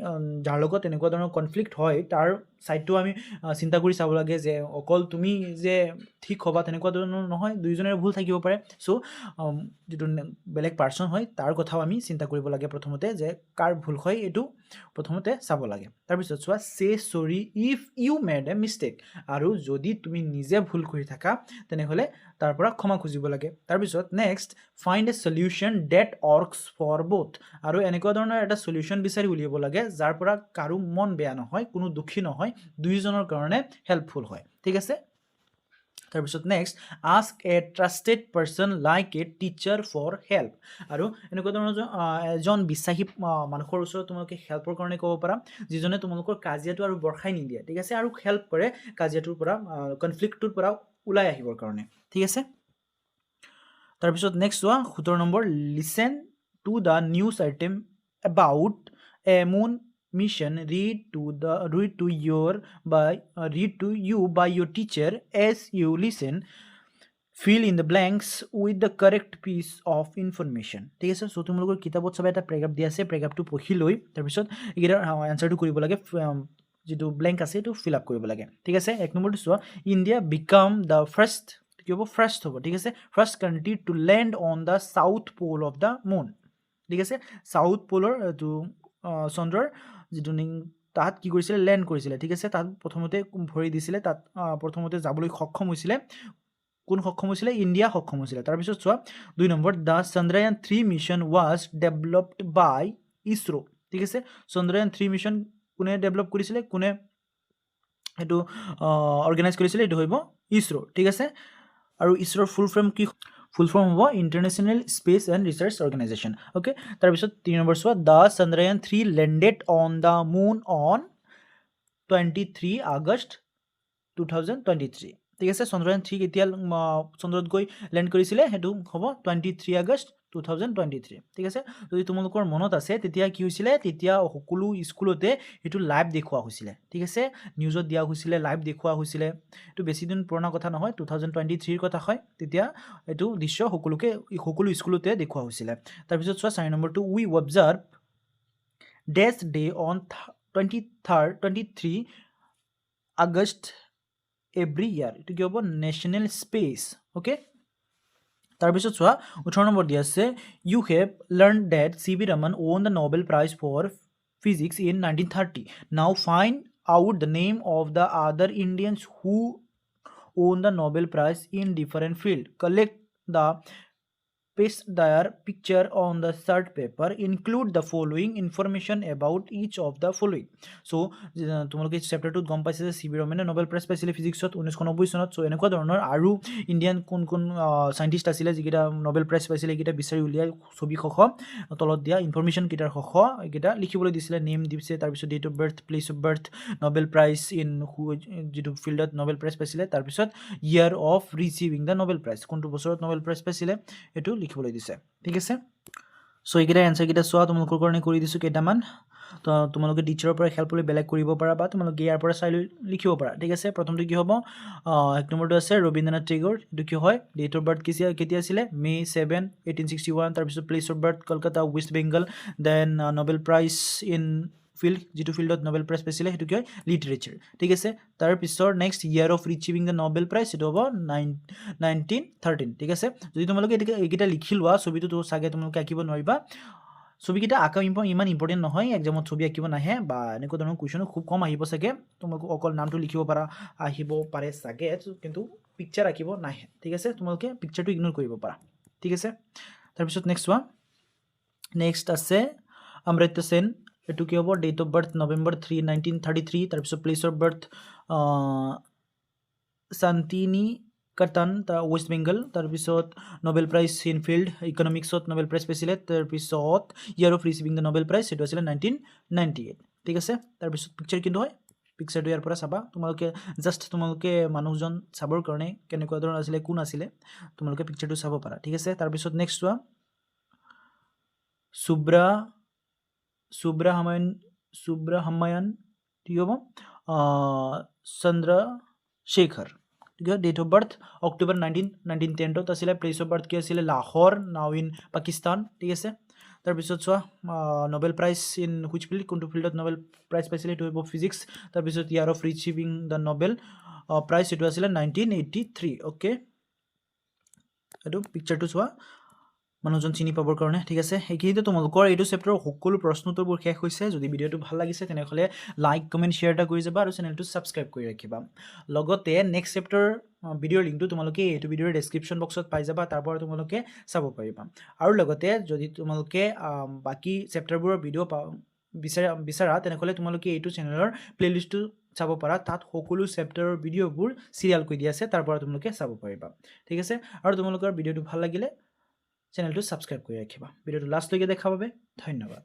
যাৰ লগত এনেকুৱা ধৰণৰ কনফ্লিক্ট হয় তাৰ সাইডটো আমি চিন্তা কৰি চাব লাগে যে অকল তুমি যে ঠিক হ'বা তেনেকুৱা ধৰণৰ নহয় দুইজনৰ ভুল থাকিব পাৰে সো যেটো বেলেগ পাৰ্সন হয় তাৰ কথাও আমি চিন্তা কৰিব লাগে প্ৰথমতে যে কাৰ ভুল হয় এটো প্ৰথমতে চাব লাগে তাৰপিছত চোৱা say sorry if you made a mistake আৰু যদি তুমি নিজে ভুল কৰি থাকা তেনেহলে তাৰ পৰা ক্ষমা খুজিব লাগে তাৰপিছত next find a solution that works for both আৰু এনেকুৱা ধৰণৰ এটা সলিউশন বিচাৰি উলিয়াব লাগে যাৰ পৰা কাৰো মন বেয়া নহয় কোনো দুখী নহয় দুইজনৰ কাৰণে হেল্পফুল হয় ঠিক আছে তাৰপিছত next ask a trusted person like a teacher for help আৰু এনেকুৱা ধৰণৰ এজন বিশ্বাসী মানুহৰ ওচৰত তোমালোকে হেল্পৰ কাৰণে ক'ব পাৰা যিজনে তোমালোকৰ কাজিয়াটো আৰু বৰখাই নিদিয়ে ঠিক আছে আৰু হেল্প কৰে কাজিয়াটোৰ পৰা কনফ্লিক্টটোৰ পৰা ওলাই আহিবৰ কাৰণে ঠিক আছে তাৰপিছত নেক্সট হোৱা 17 number listen to the news item about A moon mission read to you by your teacher as you listen fill in the blanks with the correct piece of information ঠিক আছে সো তোমালোকৰ কিতাপত সব এটা paragraph দিয়া আছে প্ৰেগ্ৰাফটো পঢ়ি লৈ তাৰ পিছত এগিটাৰ আনসাৰটো কৰিব লাগে যেটো ব্ল্যাঙ্ক আছে এটো ফিল আপ কৰিব লাগে ঠিক আছে এক নম্বৰটো চোৱা ইন্ডিয়া বিকাম দ্য ফাৰ্স্ট কি হ'ব ফাৰ্স্ট হ'ব ঠিক আছে first country to land on the south pole of the moon ঠিক আছে সাউথ পোলৰ টু চন্দ্ৰৰ যেটো তাত কি কৰিছিলে ল্যান্ড কৰিছিলে ঠিক আছে তাত প্ৰথমতে ভৰি দিছিলে তাত প্ৰথমতে যাবলৈ সক্ষম হৈছিলে কোন সক্ষম হৈছিলে ইন্ডিয়া সক্ষম হৈছিলে তাৰ পিছত চোৱা 2 number the Chandrayaan 3 mission was developed by ISRO ঠিক আছে চন্দ্ৰয়ান 3 মিশন কোনে ডেভেলপ কৰিছিলে কোনে এটো অৰ্গানাইজ কৰিছিলে এটো হইব ইসৰো ঠিক আছে আৰু ইসৰোৰ ফুল ফৰ্ম হ'ব international space and research organisation okay তাৰপিছত 3 নম্বৰ চোৱা the Chandrayaan 3 landed on the moon on 23 August 2023 ঠিক আছে চন্দ্ৰয়ান 3 কেতিয়া চন্দ্ৰত গৈ ল্যান্ড কৰিছিলে হেতু হ'ব 23 আগষ্ট 2023 ঠিক আছে যদি তোমালোকৰ মনত আছে তেতিয়া কি হৈছিলে তেতিয়া সকলো স্কুলতে এটো লাইভ দেখুৱা হৈছিলে ঠিক আছে নিউজত দিয়া হৈছিলে লাইভ দেখুৱা হৈছিলে এটো বেছি দিন পুৰণা কথা নহয় 2023 ৰ কথা হয় তেতিয়া এটো দৃশ্য সকলো স্কুলতে দেখুৱা হৈছিলে তাৰ পিছত চোৱা 4 নম্বৰটো উই observe dash day on 23 August every year. এটো কি হ'ব নেশ্যনেল স্পেচ ওকে তাৰপিছত চোৱা 18 নম্বৰ দি আছে you have learned that C.V. Raman won the Nobel Prize for Physics in 1930. Now find out the name of the other Indians who won the Nobel Prize in different field. Collect the paste their picture on the third paper. Include the following information about each of the following. So তোমালোকে চেপ্টাৰটোত গম পাইছে যে CV. ৰমনে Nobel prize পাইছিলে ফিজিক্সত 1990 চনত চ' এনেকুৱা ধৰণৰ আৰু Indian কোন কোন চাইণ্টিষ্ট আছিলে যিকেইটা নোবেল প্ৰাইজ পাইছিলে এইকেইটা বিচাৰি উলিয়াই ছবি সহ তলত দিয়া ইনফৰমেশ্যন কেইটাৰ সহ এইকেইটা লিখিবলৈ দিছিলে নেম দিছে তাৰপিছত date of birth place of birth Nobel prize in যিটো ফিল্ডত নোবেল প্ৰাইজ পাইছিলে তাৰপিছত year of receiving the Nobel prize কোনটো বছৰত নোবেল প্ৰাইজ পাইছিলে এইটো লিখিবলৈ দিছে ঠিক আছে সো এইকেইটা এনসাৰ কেইটা চোৱা তোমালোকৰ কাৰণে কৰি দিছোঁ কেইটামান তো তোমালোকে টিচাৰৰ পৰা হেল্প লৈ বেলেগ কৰিব পাৰা বা তোমালোকে ইয়াৰ পৰা চাই লৈ লিখিব পাৰা ঠিক আছে প্ৰথমটো কি হ'ব এক নম্বৰটো আছে ৰবীন্দ্ৰনাথ টেগোৰ এইটো কি হয় ডেট অফ বাৰ্থ কেতিয়া আছিলে মে 7 1861 তাৰপিছত place of birth Kolkata West Bengal then Nobel prize in field যিটো ফিল্ডত নোবেল প্ৰাইজ পাইছিলে সেইটো কি হয় লিটাৰেচাৰ ঠিক আছে তাৰপিছত next year of receiving the Nobel prize সেইটো হ'ব 1913 ঠিক আছে যদি তোমালোকে এইকেইটা লিখি লোৱা ছবিটো চাগে তোমালোকে আঁকিব নোৱাৰিবা ছবিকেইটা আঁকা ইমান ইম্পৰ্টেণ্ট নহয় এক্সামত ছবি আঁকিব নাহে বা এনেকুৱা ধৰণৰ কুৱেশ্যনো খুব কম আহিব চাগে তোমালোকে অকল নামটো লিখিব আহিব পাৰে চাগে কিন্তু পিকচাৰ আঁকিব নাহে ঠিক আছে তোমালোকে পিকচাৰটো ইগনোৰ কৰিব পাৰা ঠিক আছে তাৰপিছত নেক্সট চোৱা নেক্সট আছে অমৃত্য সেন এইটো কি হ'ব ডেট অফ বাৰ্থ নৱেম্বৰ 3 1933 তাৰপিছত প্লেচ অফ বাৰ্থ শান্তিনী কাটান ৱেষ্ট বেংগল তাৰপিছত নোবেল প্ৰাইজ ইন ফিল্ড ইকনমিক্সত নোবেল প্ৰাইজ পাইছিলে তাৰপিছত year of receiving the Nobel prize সেইটো আছিলে 1998 ঠিক আছে তাৰপিছত পিকচাৰ কিন্তু হয় পিকচাৰটো ইয়াৰ পৰা চাবা তোমালোকে জাষ্ট তোমালোকে মানুহজন চাবৰ কাৰণে কেনেকুৱা ধৰণৰ আছিলে কোন আছিলে তোমালোকে পিকচাৰটো চাব পাৰা ঠিক আছে তাৰপিছত নেক্সট চোৱা সুব্ৰহ্মণ্যন কি হ'ব চন্দ্ৰশেখৰ ঠিক আছে ডেট অফ বাৰ্থ অক্টোবৰ 1910 আছিলে প্লেচ অফ বাৰ্থ কি আছিলে লাহোৰ নাও ইন পাকিস্তান ঠিক আছে তাৰপিছত চোৱা Nobel prize in which field কোনটো ফিল্ডত নোবেল প্ৰাইজ পাইছিলে এইটো হ'ব ফিজিক্স তাৰপিছত year of receiving the Nobel prize এইটো আছিলে 1983 অ'কে এইটো পিকচাৰটো চোৱা মানুহজন চিনি পাবৰ কাৰণে ঠিক আছে এইখিনিতে তোমালোকৰ এইটো চেপ্টাৰৰ সকলো প্ৰশ্নোত্তৰবোৰ শেষ হৈছে যদি ভিডিঅ'টো ভাল লাগিছে তেনেহ'লে লাইক কমেণ্ট শ্বেয়াৰ এটা কৰি যাবা আৰু চেনেলটো ছাবস্ক্ৰাইব কৰি ৰাখিবা লগতে নেক্সট চেপ্টাৰ ভিডিঅ'ৰ লিংকটো তোমালোকে এইটো ভিডিঅ'ৰ ডেছক্ৰিপশ্যন বক্সত পাই যাবা তাৰ পৰা তোমালোকে চাব পাৰিবা আৰু লগতে যদি তোমালোকে বাকী চেপ্টাৰবোৰৰ ভিডিঅ' বিচাৰা তেনেহ'লে তোমালোকে এইটো চেনেলৰ প্লেলিষ্টটো চাব পাৰা তাত সকলো চেপ্টাৰৰ ভিডিঅ'বোৰ চিৰিয়েলকৈ দিয়া আছে তাৰ পৰা তোমালোকে চাব পাৰিবা ঠিক আছে আৰু তোমালোকৰ ভিডিঅ'টো ভাল লাগিলে চেনেলটো ছাবস্ক্ৰাইব কৰি ৰাখিবা ভিডিঅ'টো লাষ্টলৈকে দেখাৰ বাবে ধন্যবাদ